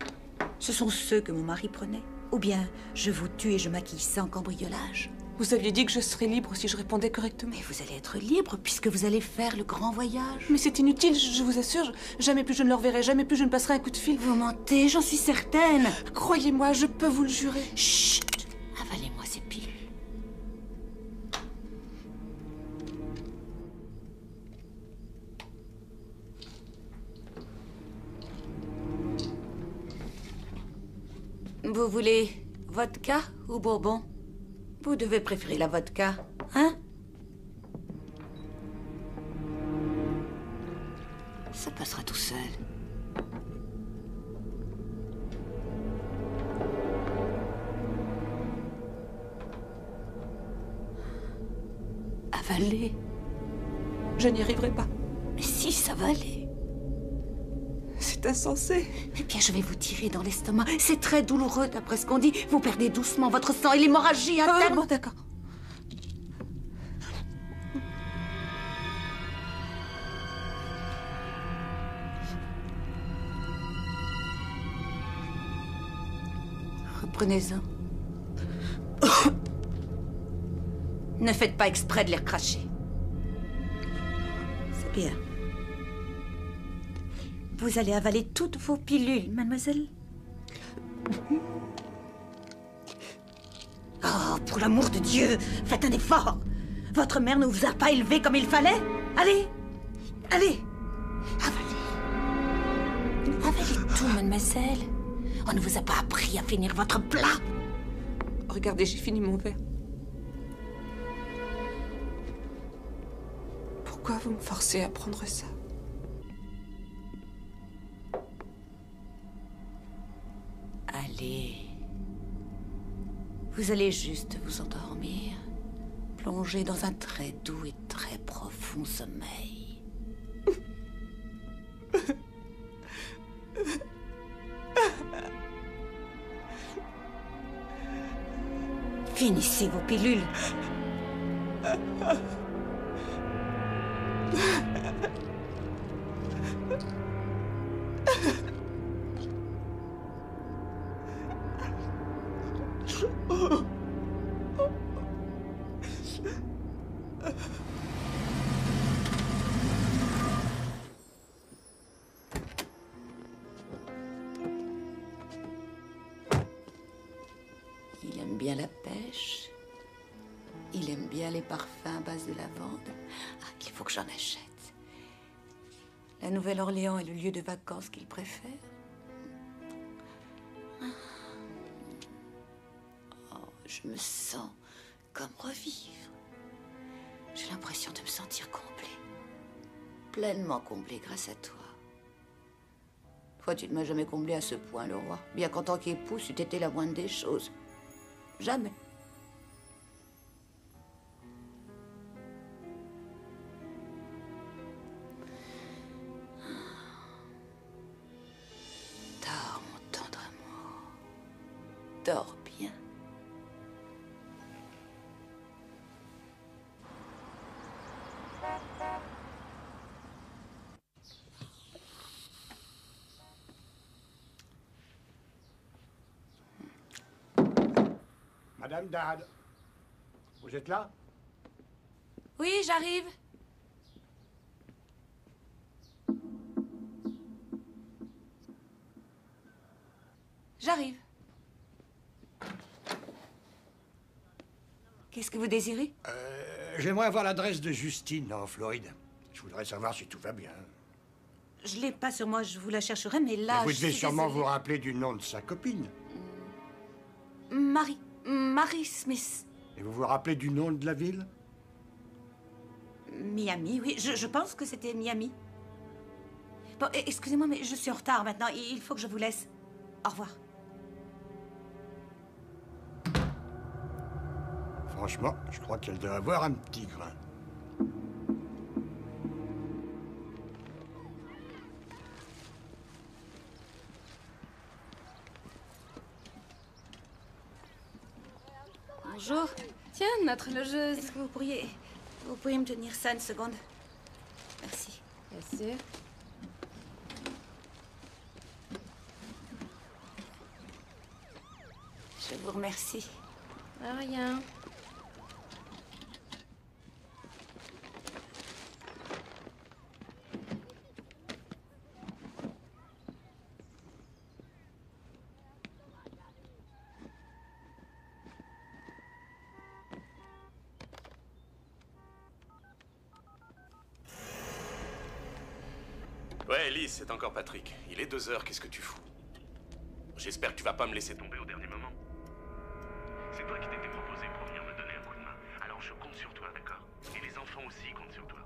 Ce sont ceux que mon mari prenait. Ou bien je vous tue et je maquille ça en cambriolage. Vous aviez dit que je serais libre si je répondais correctement. Mais vous allez être libre puisque vous allez faire le grand voyage. Mais c'est inutile, je vous assure. Jamais plus je ne le reverrai, jamais plus je ne passerai un coup de fil. Vous mentez, j'en suis certaine. Croyez-moi, je peux vous le jurer. Chut! Avalez-moi ces pilules. Vous voulez vodka ou bourbon? Vous devez préférer la vodka, hein? Ça passera tout seul. Avaler. Je n'y arriverai pas. Mais si, ça va aller. C'est insensé. Eh bien, je vais vous tirer dans l'estomac. C'est très douloureux, d'après ce qu'on dit. Vous perdez doucement votre sang et l'hémorragie interne. Bon, d'accord. Reprenez-en. Ne faites pas exprès de les recracher. C'est bien. Vous allez avaler toutes vos pilules, mademoiselle. Oh, pour l'amour de Dieu, faites un effort. Votre mère ne vous a pas élevé comme il fallait. Allez, allez, avalez. Avalez tout, mademoiselle. On ne vous a pas appris à finir votre plat. Regardez, j'ai fini mon verre. Pourquoi vous me forcez à prendre ça? Allez. Vous allez juste vous endormir, plonger dans un très doux et très profond sommeil. Finissez vos pilules. Il aime bien la pêche. Il aime bien les parfums à base de lavande. Ah, qu'il faut que j'en achète. La Nouvelle-Orléans est le lieu de vacances qu'il préfère. Oh, je me sens comme revivre. J'ai l'impression de me sentir comblée. Pleinement comblée grâce à toi. Toi, tu ne m'as jamais comblée à ce point, le roi. Bien qu'en tant qu'époux, c'eût été la moindre des choses. Jamais. Dors, mon tendre amour. Dors bien. Madame Dad, vous êtes là? Oui, j'arrive. J'arrive. Qu'est-ce que vous désirez? J'aimerais avoir l'adresse de Justine en Floride. Je voudrais savoir si tout va bien. Je l'ai pas sur moi, je vous la chercherai, mais là... Mais vous je devez suis sûrement désolée. vous rappeler du nom de sa copine. Marie Smith. Et vous vous rappelez du nom de la ville? Miami, oui, je pense que c'était Miami. Bon, excusez-moi, mais je suis en retard maintenant. Il faut que je vous laisse. Au revoir. Franchement, je crois qu'elle doit avoir un petit grain. Bonjour. Tiens, notre logeuse. Est-ce que vous pourriez me tenir ça une seconde? Merci. Bien sûr. Je vous remercie. Ah, rien. Ouais, Elise, c'est encore Patrick. Il est 2 heures, qu'est-ce que tu fous? J'espère que tu vas pas me laisser tomber au dernier moment. C'est toi qui t'étais proposé pour venir me donner un coup de main. Alors je compte sur toi, d'accord? Et les enfants aussi comptent sur toi.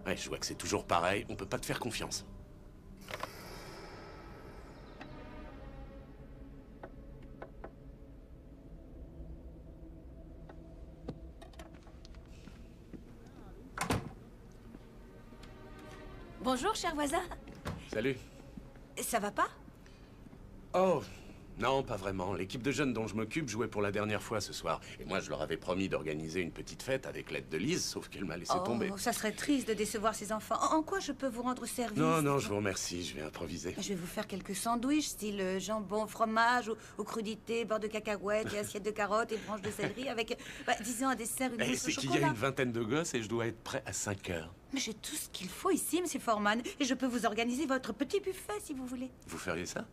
Ouais, je vois que c'est toujours pareil, on peut pas te faire confiance. Bonjour, cher voisin. Salut. Ça va pas? Oh, non, pas vraiment. L'équipe de jeunes dont je m'occupe jouait pour la dernière fois ce soir. Et moi, je leur avais promis d'organiser une petite fête avec l'aide de Lise, sauf qu'elle m'a laissé tomber. Ça serait triste de décevoir ses enfants. En quoi je peux vous rendre service? Non, je vous remercie, je vais improviser. Je vais vous faire quelques sandwichs, style jambon, fromage, ou crudité, beurre de cacahuètes, et assiette de carottes et branches de céleri, avec, disons, un dessert, une mousse au C'est qu'il y chocolat. a une vingtaine de gosses et je dois être prêt à 5 heures. Mais j'ai tout ce qu'il faut ici, monsieur Foreman, et je peux vous organiser votre petit buffet, si vous voulez. Vous feriez ça?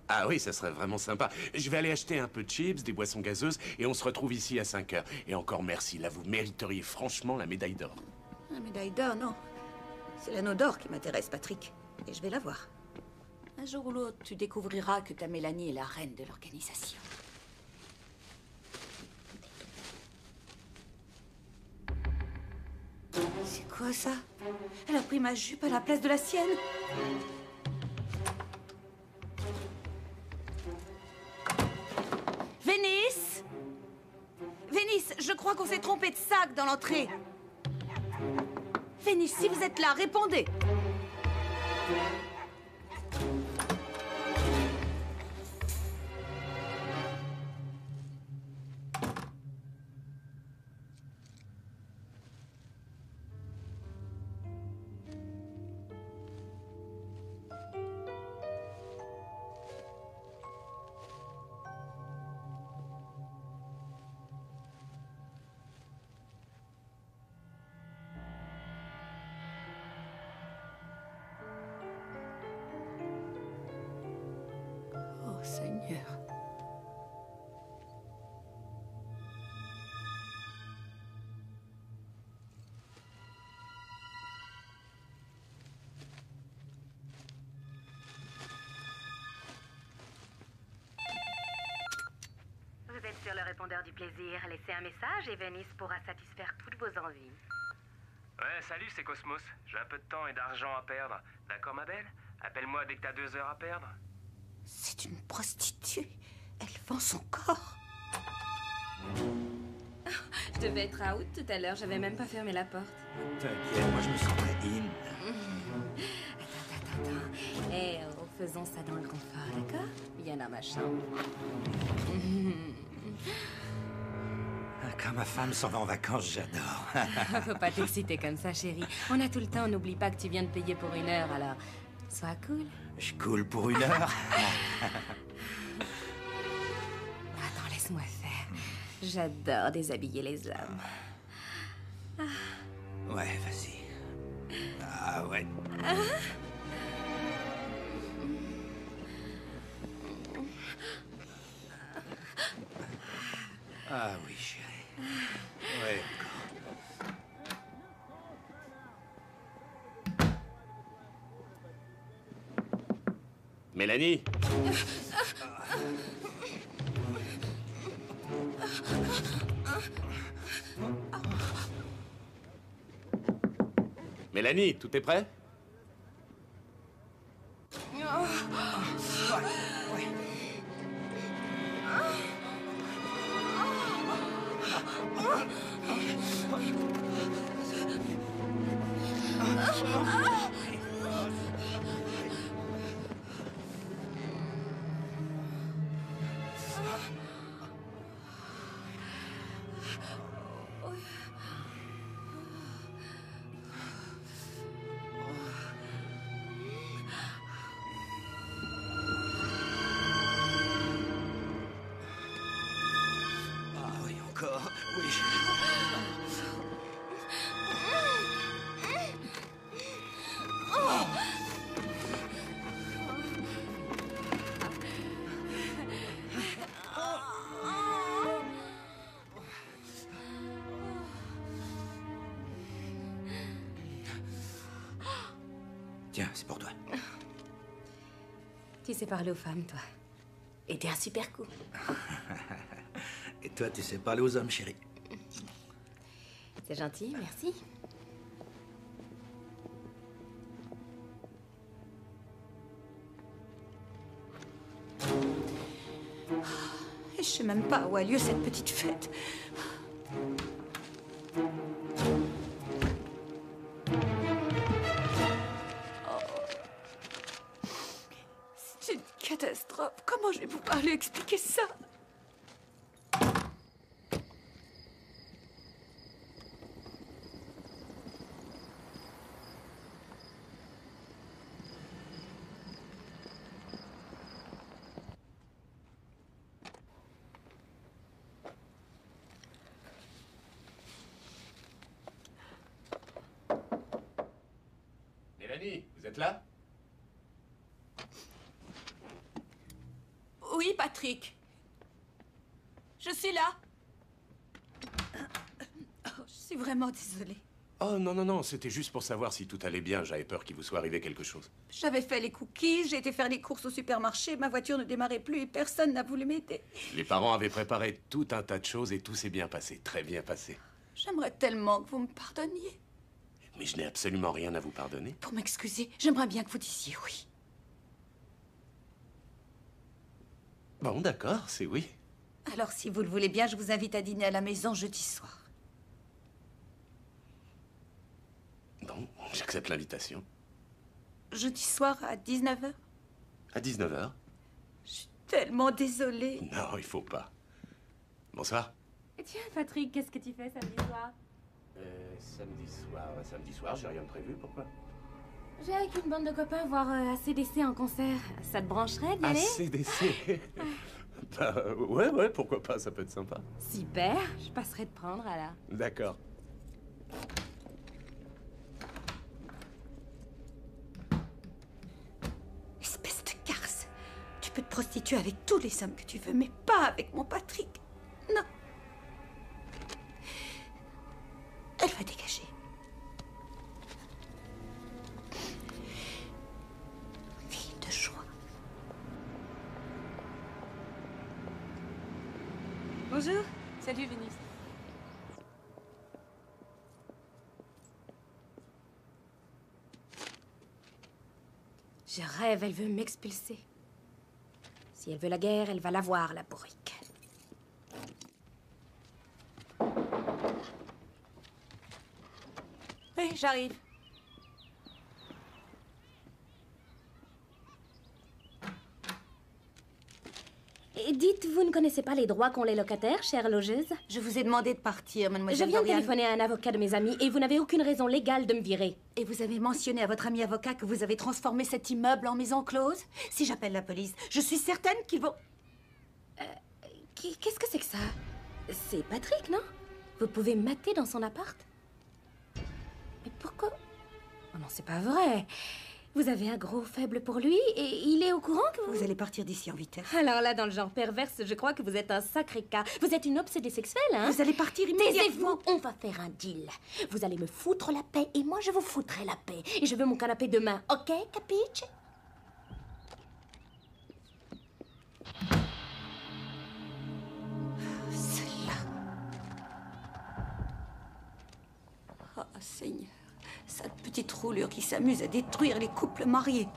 Ah oui, ça serait vraiment sympa. Je vais aller acheter un peu de chips, des boissons gazeuses, et on se retrouve ici à 5 heures. Et encore merci, là, vous mériteriez franchement la médaille d'or. La médaille d'or, non. C'est l'anneau d'or qui m'intéresse, Patrick. Et je vais l'avoir. Un jour ou l'autre, tu découvriras que ta Mélanie est la reine de l'organisation. quoi ça? Elle a pris ma jupe à la place de la sienne. Vénice? Vénice, je crois qu'on s'est trompé de sac dans l'entrée. Vénice, si vous êtes là, répondez. Oh Seigneur. Vous êtes sur le répondeur du plaisir. Laissez un message et Vénice pourra satisfaire toutes vos envies. Ouais, salut, c'est Cosmos. J'ai un peu de temps et d'argent à perdre. D'accord, ma belle? Appelle-moi dès que t'as 2 heures à perdre. C'est une prostituée. Elle vend son corps. Je devais être out tout à l'heure, j'avais même pas fermé la porte. T'inquiète, moi je me sens très in. Attends. Eh oh, faisons ça dans le confort, d'accord? Viens dans ma chambre. Quand ma femme s'en va en vacances, j'adore. Faut pas t'exciter comme ça, chérie. On a tout le temps, n'oublie pas que tu viens de payer pour 1 heure, alors sois cool. Je coule pour 1 heure. Attends, laisse-moi faire. J'adore déshabiller les hommes. Ouais, vas-y. Ah ouais. Ah oui, chérie. Ouais, encore. Mélanie? Mélanie, tout est prêt? Ah oui, encore. Oui. Tiens, c'est pour toi. Tu sais parler aux femmes, toi. Et t'es un super coup. Et toi, tu sais parler aux hommes, chérie. C'est gentil, merci. Et je sais même pas où a lieu cette petite fête. C'est une catastrophe. Comment je vais pouvoir lui expliquer ça? Mélanie, vous êtes là? Oui, Patrick. Je suis là. Oh, je suis vraiment désolée. Oh non, non, non, c'était juste pour savoir si tout allait bien. J'avais peur qu'il vous soit arrivé quelque chose. J'avais fait les cookies, j'ai été faire les courses au supermarché, ma voiture ne démarrait plus et personne n'a voulu m'aider. Les parents avaient préparé tout un tas de choses et tout s'est bien passé, très bien passé. J'aimerais tellement que vous me pardonniez. Mais je n'ai absolument rien à vous pardonner. Pour m'excuser, j'aimerais bien que vous disiez oui. Bon, d'accord, c'est oui. Alors, si vous le voulez bien, je vous invite à dîner à la maison jeudi soir. Bon, j'accepte l'invitation. Jeudi soir à 19h? À 19h. Je suis tellement désolée. Non, il faut pas. Bonsoir. Tiens, Patrick, qu'est-ce que tu fais samedi soir? Samedi soir, j'ai rien de prévu, pourquoi? J'ai avec une bande de copains voir AC/DC en concert. Ça te brancherait d'y aller? AC/DC. Bah, ouais, pourquoi pas, ça peut être sympa. Super, je passerai te prendre alors. D'accord. Espèce de garce. Tu peux te prostituer avec tous les hommes que tu veux, mais pas avec mon Patrick. Non. Elle va dégager. Fille de joie. Bonjour. Salut, Vénus. Je rêve, elle veut m'expulser. Si elle veut la guerre, elle va l'avoir, la bourrique. Oui, j'arrive. Et dites, vous ne connaissez pas les droits qu'ont les locataires, chère logeuse? Je vous ai demandé de partir, mademoiselle Je viens de Dorian. téléphoner à un avocat de mes amis et vous n'avez aucune raison légale de me virer. Et vous avez mentionné à votre ami avocat que vous avez transformé cet immeuble en maison close? Si j'appelle la police, je suis certaine qu'ils vont... Qu'est-ce que c'est que ça? C'est Patrick, non? Vous pouvez mater dans son appart? Mais pourquoi? Oh non, c'est pas vrai. Vous avez un gros faible pour lui et il est au courant que vous... Vous allez partir d'ici en vitesse. Alors là, dans le genre perverse, je crois que vous êtes un sacré cas. Vous êtes une obsédée sexuelle, hein? Vous allez partir immédiatement. Taisez-vous, on va faire un deal. Vous allez me foutre la paix et moi je vous foutrai la paix. Et je veux mon canapé demain, ok, capiche? Oh, Seigneur, cette petite roulure qui s'amuse à détruire les couples mariés.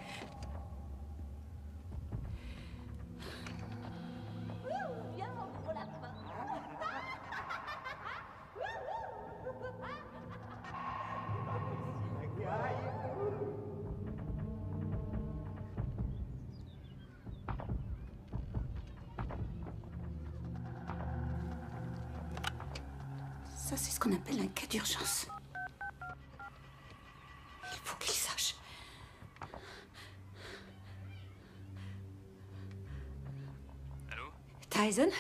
Ça, c'est ce qu'on appelle un cas d'urgence. Il faut qu'il sache. Allô? Tyson? Ouais.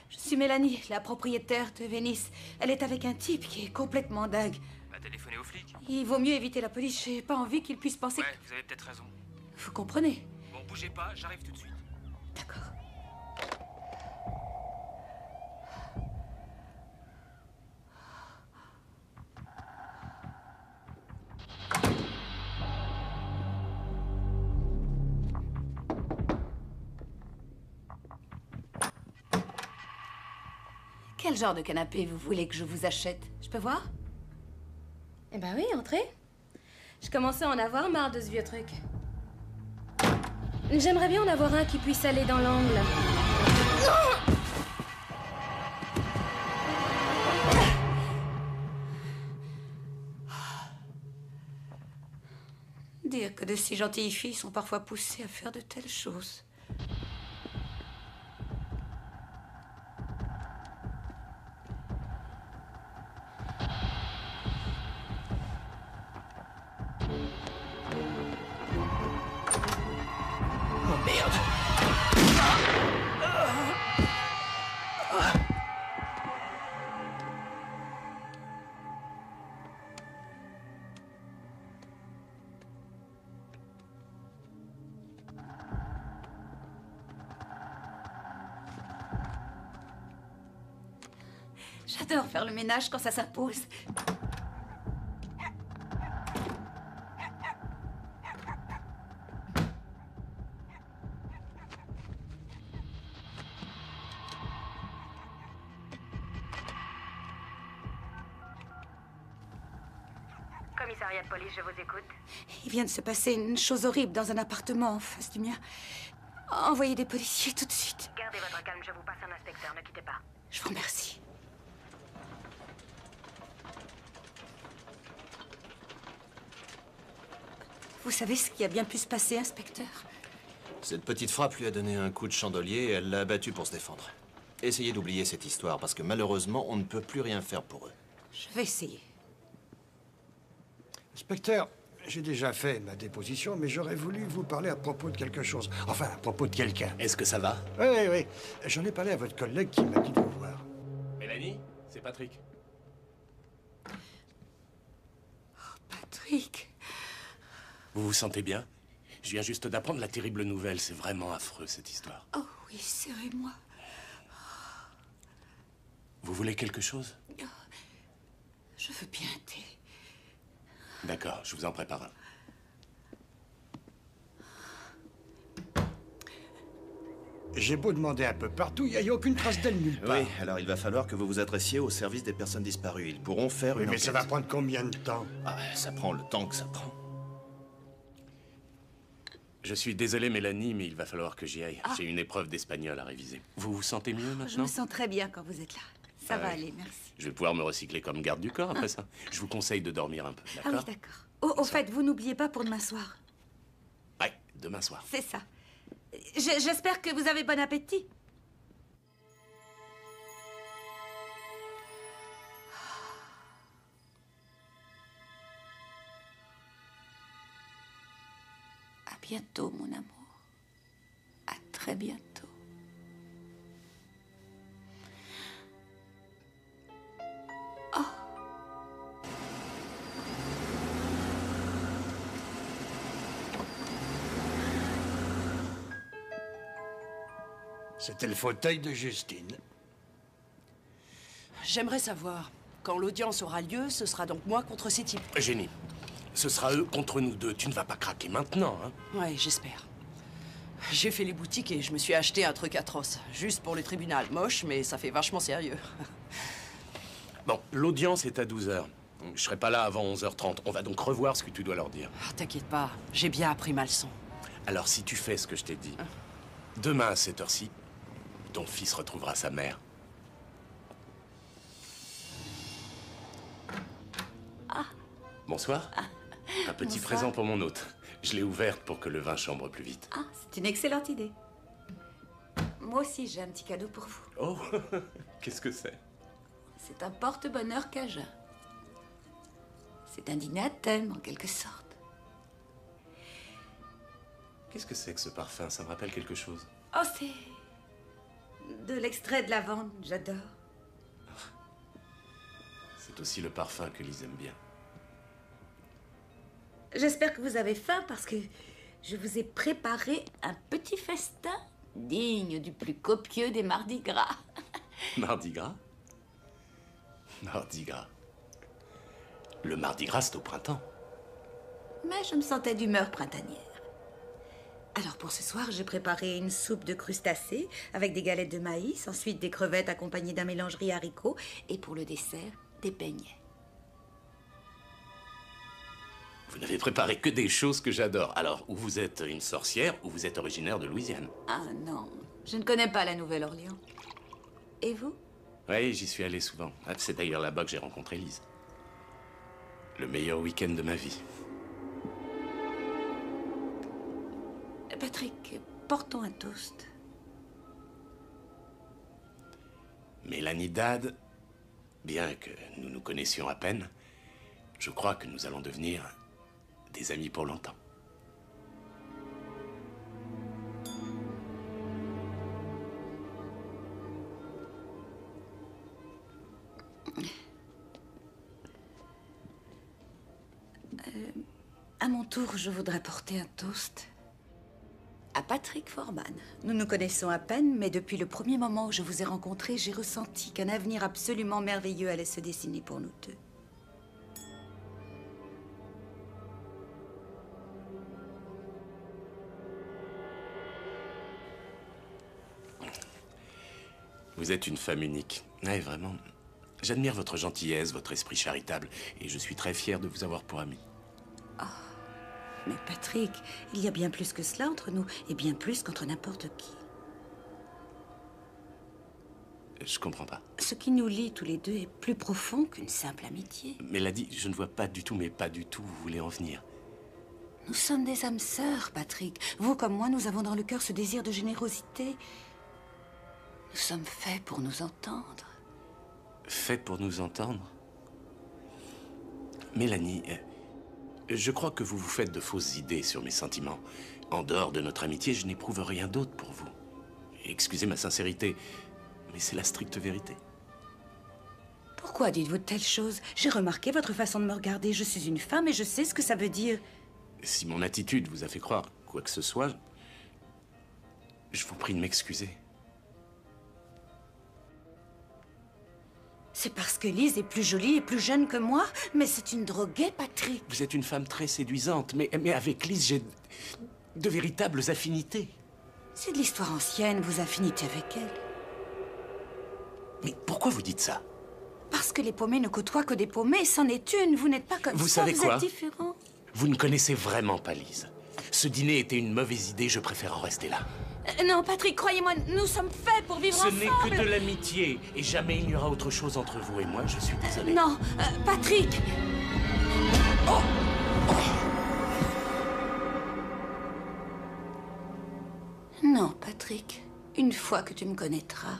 Je suis Mélanie, la propriétaire de Venice. Elle est avec un type qui est complètement dingue. Bah, téléphonez aux flics. Il vaut mieux éviter la police. J'ai pas envie qu'il puisse penser Ouais, vous avez peut-être raison. que... Vous comprenez? Bon, bougez pas, j'arrive tout de suite. D'accord. Quel genre de canapé vous voulez que je vous achète? Je peux voir? Eh ben oui, entrez. Je commençais à en avoir marre de ce vieux truc. J'aimerais bien en avoir un qui puisse aller dans l'angle. Dire que de si gentilles filles sont parfois poussées à faire de telles choses. Oh merde! J'adore faire le ménage quand ça s'impose. Comme commissariat de police, je vous écoute. Il vient de se passer une chose horrible dans un appartement en face du mien. Envoyez des policiers tout de suite. Gardez votre calme, je vous passe un inspecteur, ne quittez pas. Je vous remercie. Vous savez ce qui a bien pu se passer, inspecteur? Cette petite frappe lui a donné un coup de chandelier et elle l'a abattu pour se défendre. Essayez d'oublier cette histoire, parce que malheureusement, on ne peut plus rien faire pour eux. Je vais essayer. Inspecteur, j'ai déjà fait ma déposition, mais j'aurais voulu vous parler à propos de quelque chose. Enfin, à propos de quelqu'un. Est-ce que ça va? Oui, oui. J'en ai parlé à votre collègue qui m'a dit de vous voir. Mélanie, c'est Patrick. Patrick. Vous vous sentez bien? Je viens juste d'apprendre la terrible nouvelle. C'est vraiment affreux, cette histoire. Oh oui, serrez-moi. Vous voulez quelque chose? Je veux bien un thé. D'accord, je vous en prépare un. J'ai beau demander un peu partout, il n'y a aucune trace d'elle nulle part. Oui, alors il va falloir que vous vous adressiez au service des personnes disparues. Ils pourront faire Oui, une mais enquête. ça va prendre combien de temps? Ah, ça prend le temps que ça prend. Je suis désolé, Mélanie, mais il va falloir que j'y aille. J'ai une épreuve d'espagnol à réviser. Vous vous sentez mieux Je maintenant? me sens très bien quand vous êtes là. Ça va aller, merci. Je vais pouvoir me recycler comme garde du corps après ça. Je vous conseille de dormir un peu, Ah d'accord? oui, d'accord. Au fait, vous n'oubliez pas pour demain soir. Ouais, demain soir. C'est ça. J'espère que vous avez bon appétit. À bientôt, mon amour. À très bientôt. C'était le fauteuil de Justine. J'aimerais savoir, quand l'audience aura lieu, ce sera donc moi contre ces types. Génie, ce sera eux contre nous deux. Tu ne vas pas craquer maintenant, hein? Ouais, j'espère. J'ai fait les boutiques et je me suis acheté un truc atroce. Juste pour le tribunal. Moche, mais ça fait vachement sérieux. Bon, l'audience est à 12h. Je serai pas là avant 11h30. On va donc revoir ce que tu dois leur dire. Ah, t'inquiète pas, j'ai bien appris ma leçon. Alors, si tu fais ce que je t'ai dit, demain à cette heure-ci, ton fils retrouvera sa mère. Bonsoir. Un petit Bonsoir. présent pour mon hôte. Je l'ai ouverte pour que le vin chambre plus vite. Ah, c'est une excellente idée. Moi aussi, j'ai un petit cadeau pour vous. Oh, qu'est-ce que c'est? C'est un porte-bonheur cajun. C'est un dîner à thème, en quelque sorte. Qu'est-ce que c'est que ce parfum? Ça me rappelle quelque chose. Oh, c'est de l'extrait de lavande, j'adore. C'est aussi le parfum que Lise aime bien. J'espère que vous avez faim parce que je vous ai préparé un petit festin digne du plus copieux des Mardi Gras. Mardi Gras? Mardi Gras. Le Mardi Gras, c'est au printemps. Mais je me sentais d'humeur printanière. Alors pour ce soir, j'ai préparé une soupe de crustacés avec des galettes de maïs, ensuite des crevettes accompagnées d'un mélange riz-haricot et pour le dessert, des beignets. Vous n'avez préparé que des choses que j'adore. Alors, ou vous êtes une sorcière, ou vous êtes originaire de Louisiane. Ah non, je ne connais pas la Nouvelle-Orléans. Et vous? Oui, j'y suis allé souvent. Ah, c'est d'ailleurs là-bas que j'ai rencontré Lise. Le meilleur week-end de ma vie. Patrick, portons un toast. Mélanie Dad, bien que nous nous connaissions à peine, je crois que nous allons devenir des amis pour longtemps. À mon tour, je voudrais porter un toast à Patrick Forman. Nous nous connaissons à peine, mais depuis le premier moment où je vous ai rencontré, j'ai ressenti qu'un avenir absolument merveilleux allait se dessiner pour nous deux. Vous êtes une femme unique. Oui, vraiment. J'admire votre gentillesse, votre esprit charitable, et je suis très fier de vous avoir pour ami. Oh, mais Patrick, il y a bien plus que cela entre nous, et bien plus qu'entre n'importe qui. Je comprends pas. Ce qui nous lie tous les deux est plus profond qu'une simple amitié. Mélanie, je ne vois pas du tout, mais pas du tout où vous voulez en venir. Nous sommes des âmes sœurs, Patrick. Vous comme moi, nous avons dans le cœur ce désir de générosité. Nous sommes faits pour nous entendre. Faits pour nous entendre? Mélanie, je crois que vous vous faites de fausses idées sur mes sentiments. En dehors de notre amitié, je n'éprouve rien d'autre pour vous. Excusez ma sincérité, mais c'est la stricte vérité. Pourquoi dites-vous de telles choses? J'ai remarqué votre façon de me regarder. Je suis une femme et je sais ce que ça veut dire. Si mon attitude vous a fait croire quoi que ce soit, je vous prie de m'excuser. C'est parce que Lise est plus jolie et plus jeune que moi? Mais c'est une droguée, Patrick. Vous êtes une femme très séduisante, mais avec Lise, j'ai de véritables affinités. C'est de l'histoire ancienne, vos affinités avec elle. Mais pourquoi vous dites ça? Parce que les paumés ne côtoient que des paumés, c'en est une. Vous n'êtes pas comme vous ça, savez vous quoi? êtes différents. Vous ne connaissez vraiment pas Lise. Ce dîner était une mauvaise idée, je préfère en rester là. Non, Patrick, croyez-moi, nous sommes faits pour vivre ensemble. Ce n'est que de l'amitié, et jamais il n'y aura autre chose entre vous et moi, je suis désolé. Non, Patrick. Oh! Non, Patrick, une fois que tu me connaîtras,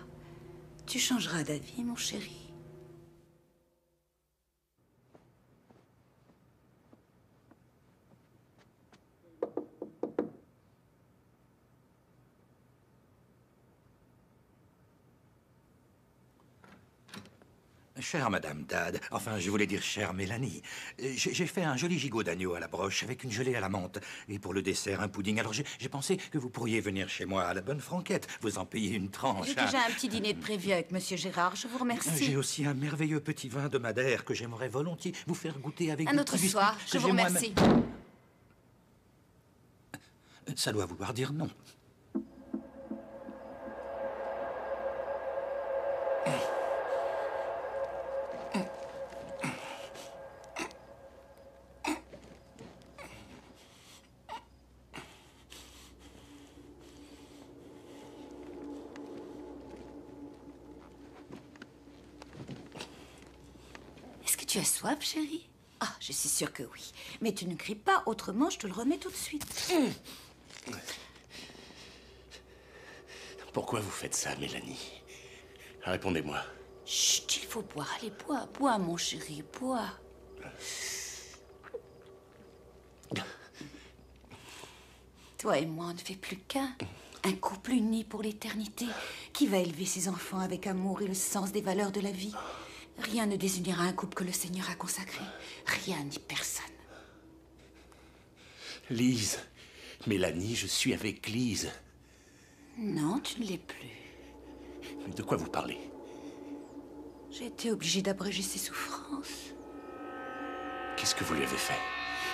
tu changeras d'avis, mon chéri. Chère Madame Dad, enfin je voulais dire chère Mélanie, j'ai fait un joli gigot d'agneau à la broche avec une gelée à la menthe. Et pour le dessert, un pudding. Alors j'ai pensé que vous pourriez venir chez moi à la bonne franquette, vous en payer une tranche. J'ai déjà un petit dîner de prévu avec Monsieur Gérard, je vous remercie. J'ai aussi un merveilleux petit vin de Madère que j'aimerais volontiers vous faire goûter avec un autre soir, je vous remercie. Ça doit vouloir dire non. Tu as soif, chérie? Ah, je suis sûre que oui. Mais tu ne cries pas, autrement je te le remets tout de suite. Pourquoi vous faites ça, Mélanie? Répondez-moi. Chut, il faut boire. Allez, bois, bois, mon chéri, bois. Toi et moi, on ne fait plus qu'un. Un couple uni pour l'éternité, qui va élever ses enfants avec amour et le sens des valeurs de la vie. Rien ne désunira un couple que le Seigneur a consacré. Rien ni personne. Lise, Mélanie, je suis avec Lise. Non, tu ne l'es plus. Mais de quoi vous parlez? J'ai été obligée d'abréger ses souffrances. Qu'est-ce que vous lui avez fait?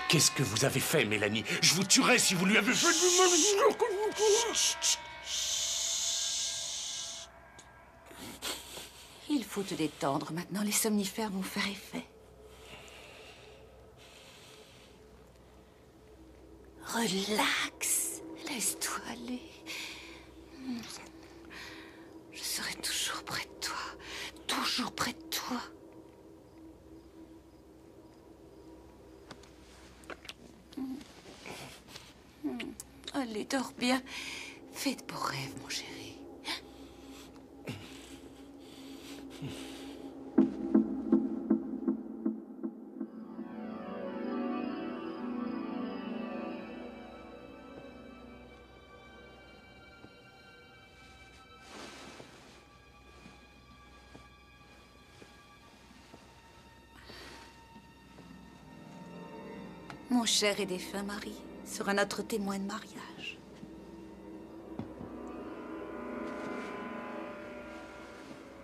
Qu'est-ce que vous avez fait, Mélanie? Je vous tuerais si vous lui avez fait du mal. Il faut te détendre. Maintenant, les somnifères vont faire effet. Relax. Laisse-toi aller. Je serai toujours près de toi. Toujours près de toi. Allez, dors bien. Fais de beaux rêves, mon chéri. Mon cher et défunt mari sera notre témoin de mariage.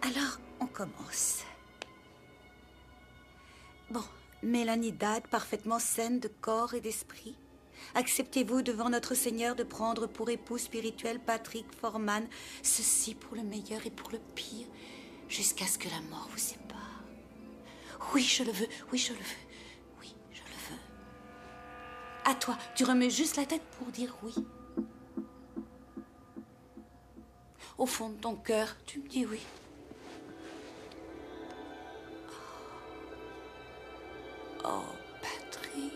Alors, on commence. Bon, Mélanie Dad, parfaitement saine de corps et d'esprit. Acceptez-vous devant notre Seigneur de prendre pour époux spirituel Patrick Forman, ceci pour le meilleur et pour le pire, jusqu'à ce que la mort vous sépare. Oui, je le veux. Oui, je le veux. Oui, je le veux. À toi, tu remets juste la tête pour dire oui. Au fond de ton cœur, tu me dis oui. Oh, Patrick.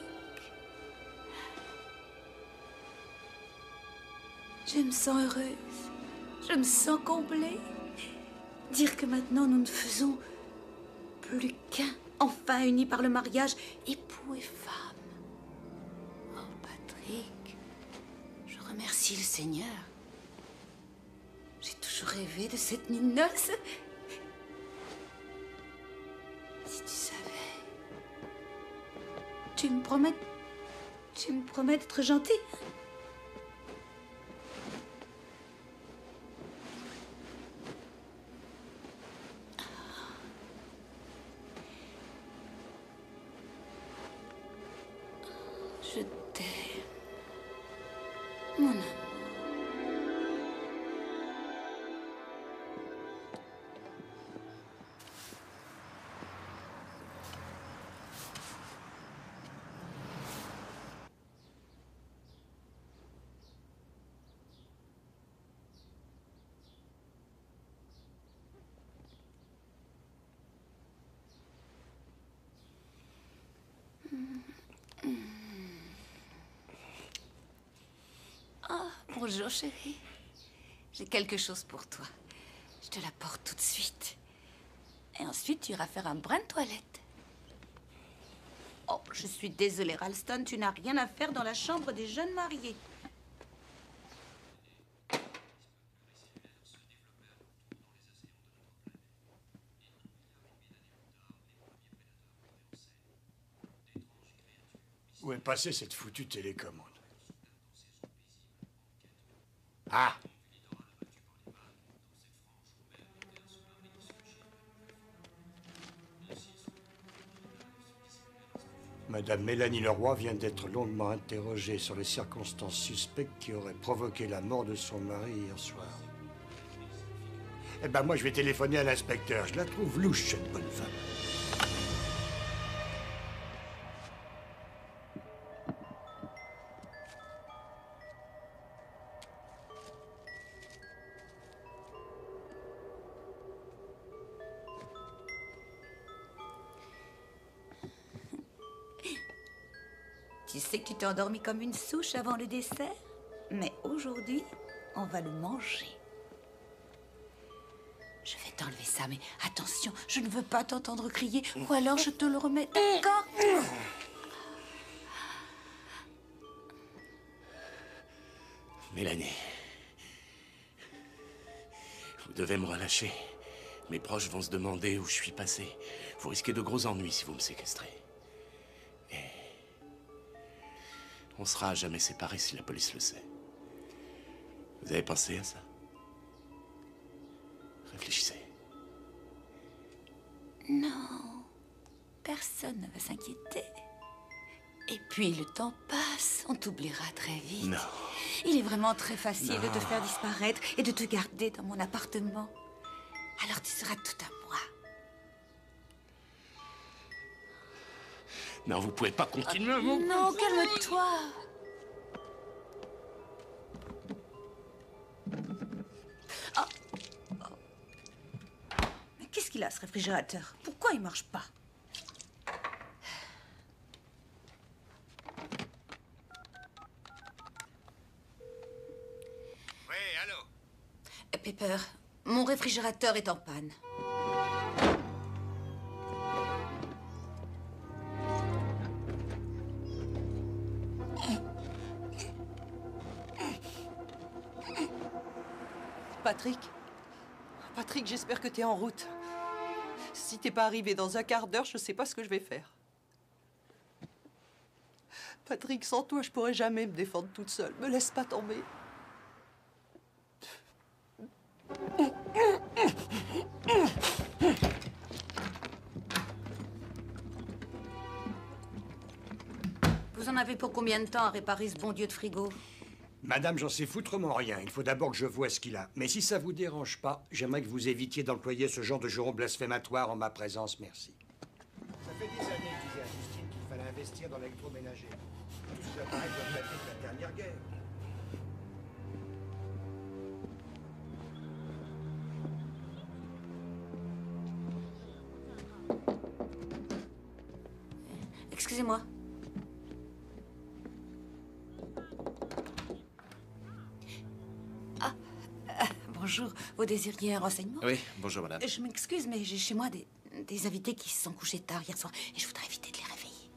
Je me sens heureuse. Je me sens comblée. Dire que maintenant nous ne faisons plus qu'un, enfin unis par le mariage, époux et femme. Oh, Patrick, je remercie le Seigneur. J'ai toujours rêvé de cette nuit de noces. Si tu savais. Tu me promets d'être gentil? Je t'aime, mon amour. Bonjour, chérie. J'ai quelque chose pour toi. Je te l'apporte tout de suite. Et ensuite, tu iras faire un brin de toilette. Oh, je suis désolée, Ralston, tu n'as rien à faire dans la chambre des jeunes mariés. Où est passée cette foutue télécommande? Ah! Madame Mélanie Leroy vient d'être longuement interrogée sur les circonstances suspectes qui auraient provoqué la mort de son mari hier soir. Eh ben moi, je vais téléphoner à l'inspecteur. Je la trouve louche, cette bonne femme. Tu sais que tu t'es endormi comme une souche avant le dessert? Mais aujourd'hui, on va le manger. Je vais t'enlever ça, mais attention, je ne veux pas t'entendre crier, ou alors je te le remets, d'accord? Mélanie, vous devez me relâcher. Mes proches vont se demander où je suis passé. Vous risquez de gros ennuis si vous me séquestrez. Et on sera à jamais séparés si la police le sait. Vous avez pensé à ça? Réfléchissez. Non, personne ne va s'inquiéter. Et puis le temps passe, on t'oubliera très vite. Non. Il est vraiment très facile de te faire disparaître et de te garder dans mon appartement. Alors tu seras tout à moi. Non, vous pouvez pas continuer. Non, calme-toi. Mais qu'est-ce qu'il a, ce réfrigérateur? Pourquoi il marche pas? Oui, allô? Pepper, mon réfrigérateur est en panne. Patrick? Patrick, j'espère que t'es en route. Si t'es pas arrivé dans un quart d'heure, je sais pas ce que je vais faire. Patrick, sans toi, je pourrais jamais me défendre toute seule. Me laisse pas tomber. Vous en avez pour combien de temps à réparer ce bon Dieu de frigo? Madame, j'en sais foutrement rien. Il faut d'abord que je voie ce qu'il a. Mais si ça vous dérange pas, j'aimerais que vous évitiez d'employer ce genre de juron blasphématoire en ma présence, merci. Ça fait des années que je disais à Justine qu'il fallait investir dans l'électroménager. Tous ces appareils doivent dater de la dernière guerre. Excusez-moi. Bonjour, vous désiriez un renseignement? Oui, bonjour madame. Je m'excuse, mais j'ai chez moi des invités qui se sont couchés tard hier soir et je voudrais éviter de les réveiller.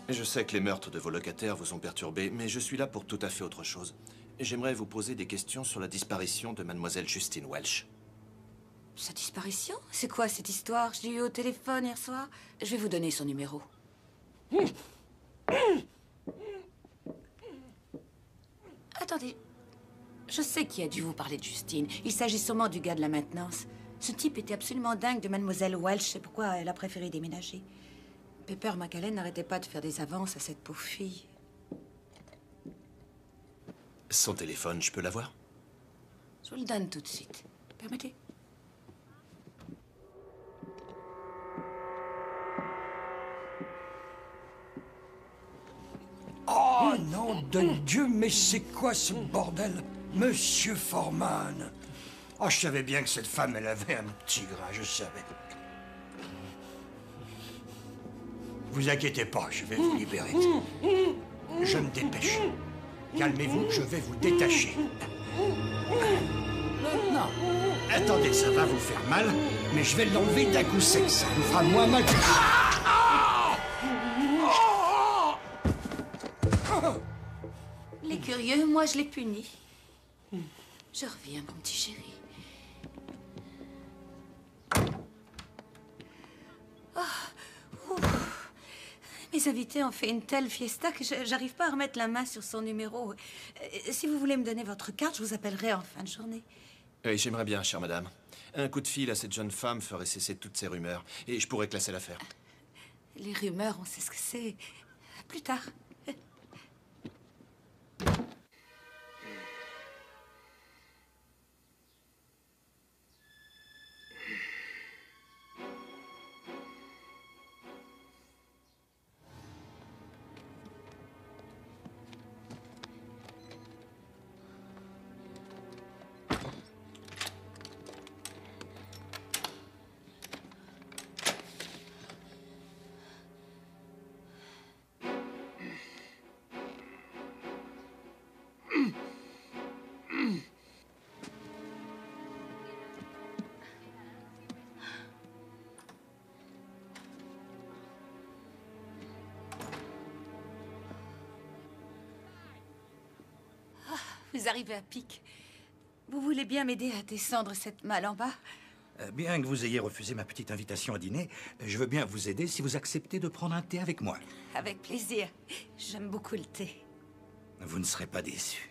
Je sais que les meurtres de vos locataires vous ont perturbé, mais je suis là pour tout à fait autre chose. J'aimerais vous poser des questions sur la disparition de mademoiselle Justine Welch. Sa disparition? C'est quoi cette histoire? Je l'ai eu au téléphone hier soir. Je vais vous donner son numéro. Attendez. Je sais qui a dû vous parler de Justine. Il s'agit sûrement du gars de la maintenance. Ce type était absolument dingue de mademoiselle Welch. C'est pourquoi elle a préféré déménager. Pepper McAllen n'arrêtait pas de faire des avances à cette pauvre fille. Son téléphone, je peux l'avoir? Je vous le donne tout de suite. Permettez. Oh, nom de Dieu, mais c'est quoi ce bordel? Monsieur Foreman. Oh, je savais bien que cette femme, elle avait un petit grain, je savais. Vous inquiétez pas, je vais vous libérer. Je me dépêche. Calmez-vous, je vais vous détacher. Non. Attendez, ça va vous faire mal, mais je vais l'enlever d'un coup sec. Ça vous fera moins mal que... Les curieux, moi je les punis. Je reviens, mon petit chéri. Mes invités ont fait une telle fiesta que j'arrive pas à remettre la main sur son numéro. Si vous voulez me donner votre carte, je vous appellerai en fin de journée. Oui, j'aimerais bien, chère madame. Un coup de fil à cette jeune femme ferait cesser toutes ces rumeurs, et je pourrais classer l'affaire. Les rumeurs, on sait ce que c'est. Plus tard. Vous arrivez à pic. Vous voulez bien m'aider à descendre cette malle en bas? Bien que vous ayez refusé ma petite invitation à dîner, je veux bien vous aider si vous acceptez de prendre un thé avec moi. Avec plaisir. J'aime beaucoup le thé. Vous ne serez pas déçus.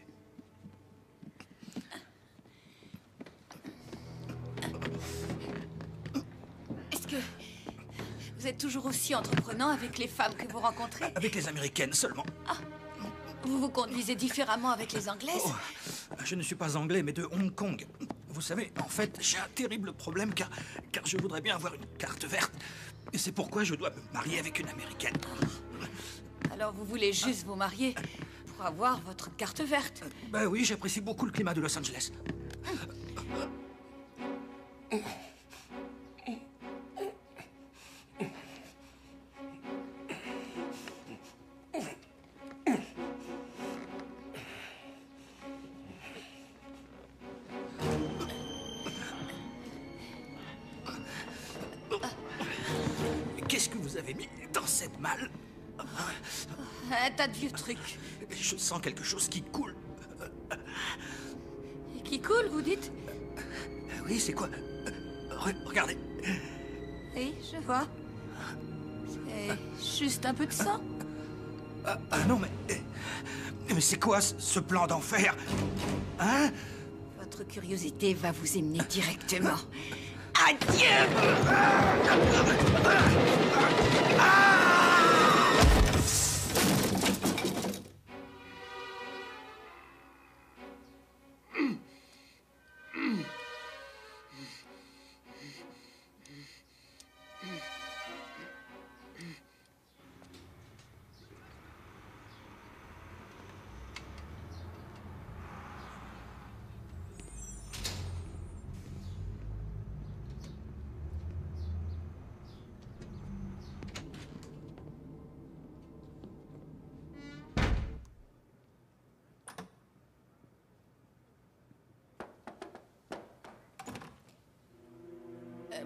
Est-ce que vous êtes toujours aussi entreprenant avec les femmes que vous rencontrez? Avec les Américaines seulement. Ah, vous vous conduisez différemment avec les Anglaises? Oh, je ne suis pas anglais, mais de Hong Kong. Vous savez, en fait, j'ai un terrible problème car je voudrais bien avoir une carte verte. Et c'est pourquoi je dois me marier avec une Américaine. Alors vous voulez juste vous marier pour avoir votre carte verte? Ben oui, j'apprécie beaucoup le climat de Los Angeles. Qu'est-ce que vous avez mis dans cette malle? Un tas de vieux trucs. Je sens quelque chose qui coule. Qui coule, vous dites? Oui, c'est quoi? Regardez. Oui, je vois. C'est juste un peu de sang. Ah non, mais c'est quoi ce plan d'enfer? Hein? Votre curiosité va vous émener directement. Adieu.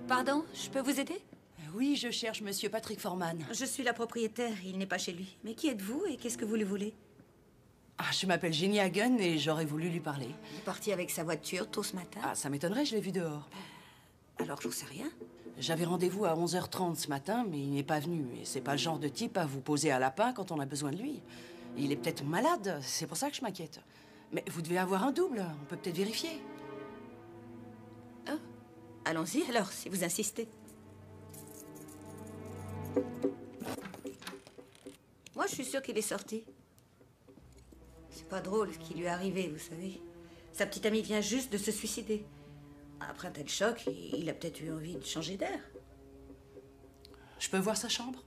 Pardon, je peux vous aider? Oui, je cherche Monsieur Patrick Forman. Je suis la propriétaire, il n'est pas chez lui. Mais qui êtes-vous et qu'est-ce que vous lui voulez? Ah, je m'appelle Jenny Hagen et j'aurais voulu lui parler. Il est parti avec sa voiture tôt ce matin. Ah, ça m'étonnerait, je l'ai vu dehors. Alors j'en sais rien. J'avais rendez-vous à 11h30 ce matin, mais il n'est pas venu. Et c'est pas le genre de type à vous poser à lapin quand on a besoin de lui. Il est peut-être malade, c'est pour ça que je m'inquiète. Mais vous devez avoir un double, on peut peut-être vérifier. Ah, allons-y alors, si vous insistez. Moi, je suis sûre qu'il est sorti. C'est pas drôle ce qui lui est arrivé, vous savez. Sa petite amie vient juste de se suicider. Après un tel choc, il a peut-être eu envie de changer d'air. Je peux voir sa chambre?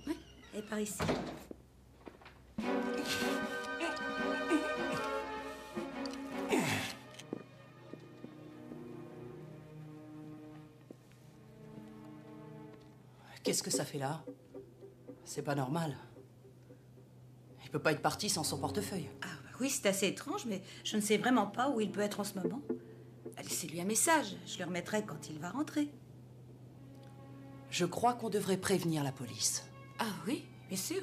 Oui, elle est par ici. Qu'est-ce que ça fait là? C'est pas normal. Il peut pas être parti sans son portefeuille. Ah oui, c'est assez étrange, mais je ne sais vraiment pas où il peut être en ce moment. Laissez-lui un message, je le remettrai quand il va rentrer. Je crois qu'on devrait prévenir la police. Ah oui, bien sûr.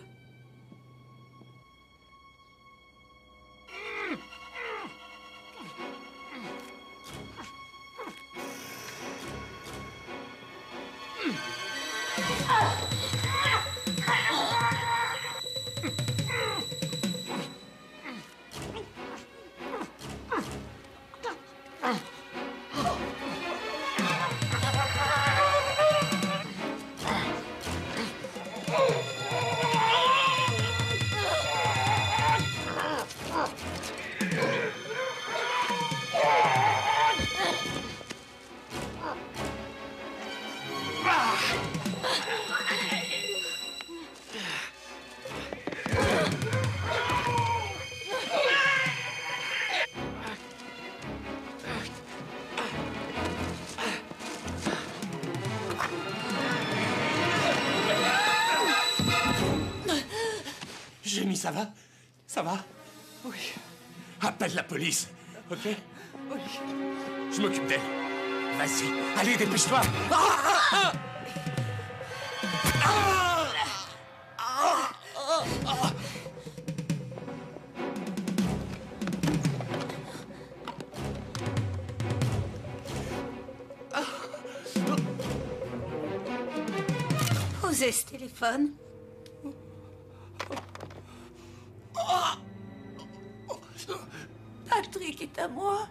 Jenny, ça va? Ça va? Oui. Appelle la police, ok? Oui. Je m'occupe d'elle. Vas-y, allez, dépêche-toi! Posez ce téléphone. Patrick est à moi.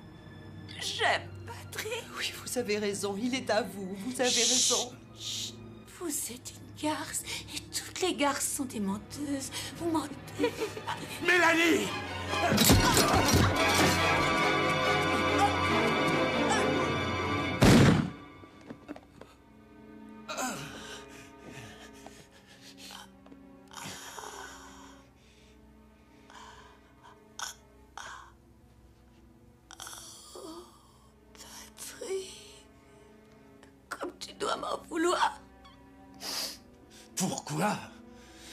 J'aime Patrick. Oui, vous avez raison, il est à vous. Vous avez raison. Chut, vous êtes une garce et toutes les garces sont des menteuses. Vous mentez. Mélanie! Pourquoi?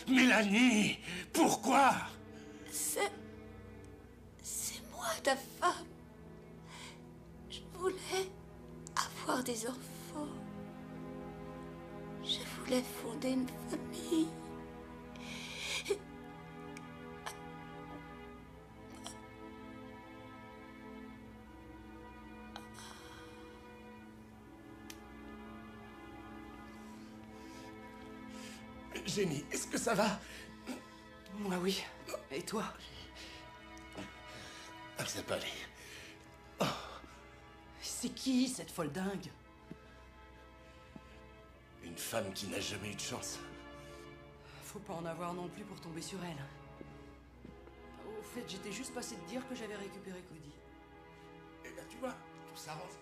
Mélanie, pourquoi? C'est moi ta femme. Je voulais avoir des enfants. Je voulais fonder une famille. Jenny, est-ce que ça va? Moi, oui. Et toi? Ah, ça peut aller. C'est qui, cette folle dingue? Une femme qui n'a jamais eu de chance. Faut pas en avoir non plus pour tomber sur elle. Au fait, j'étais juste passé de dire que j'avais récupéré Cody. Et là, tu vois, tout s'arrange.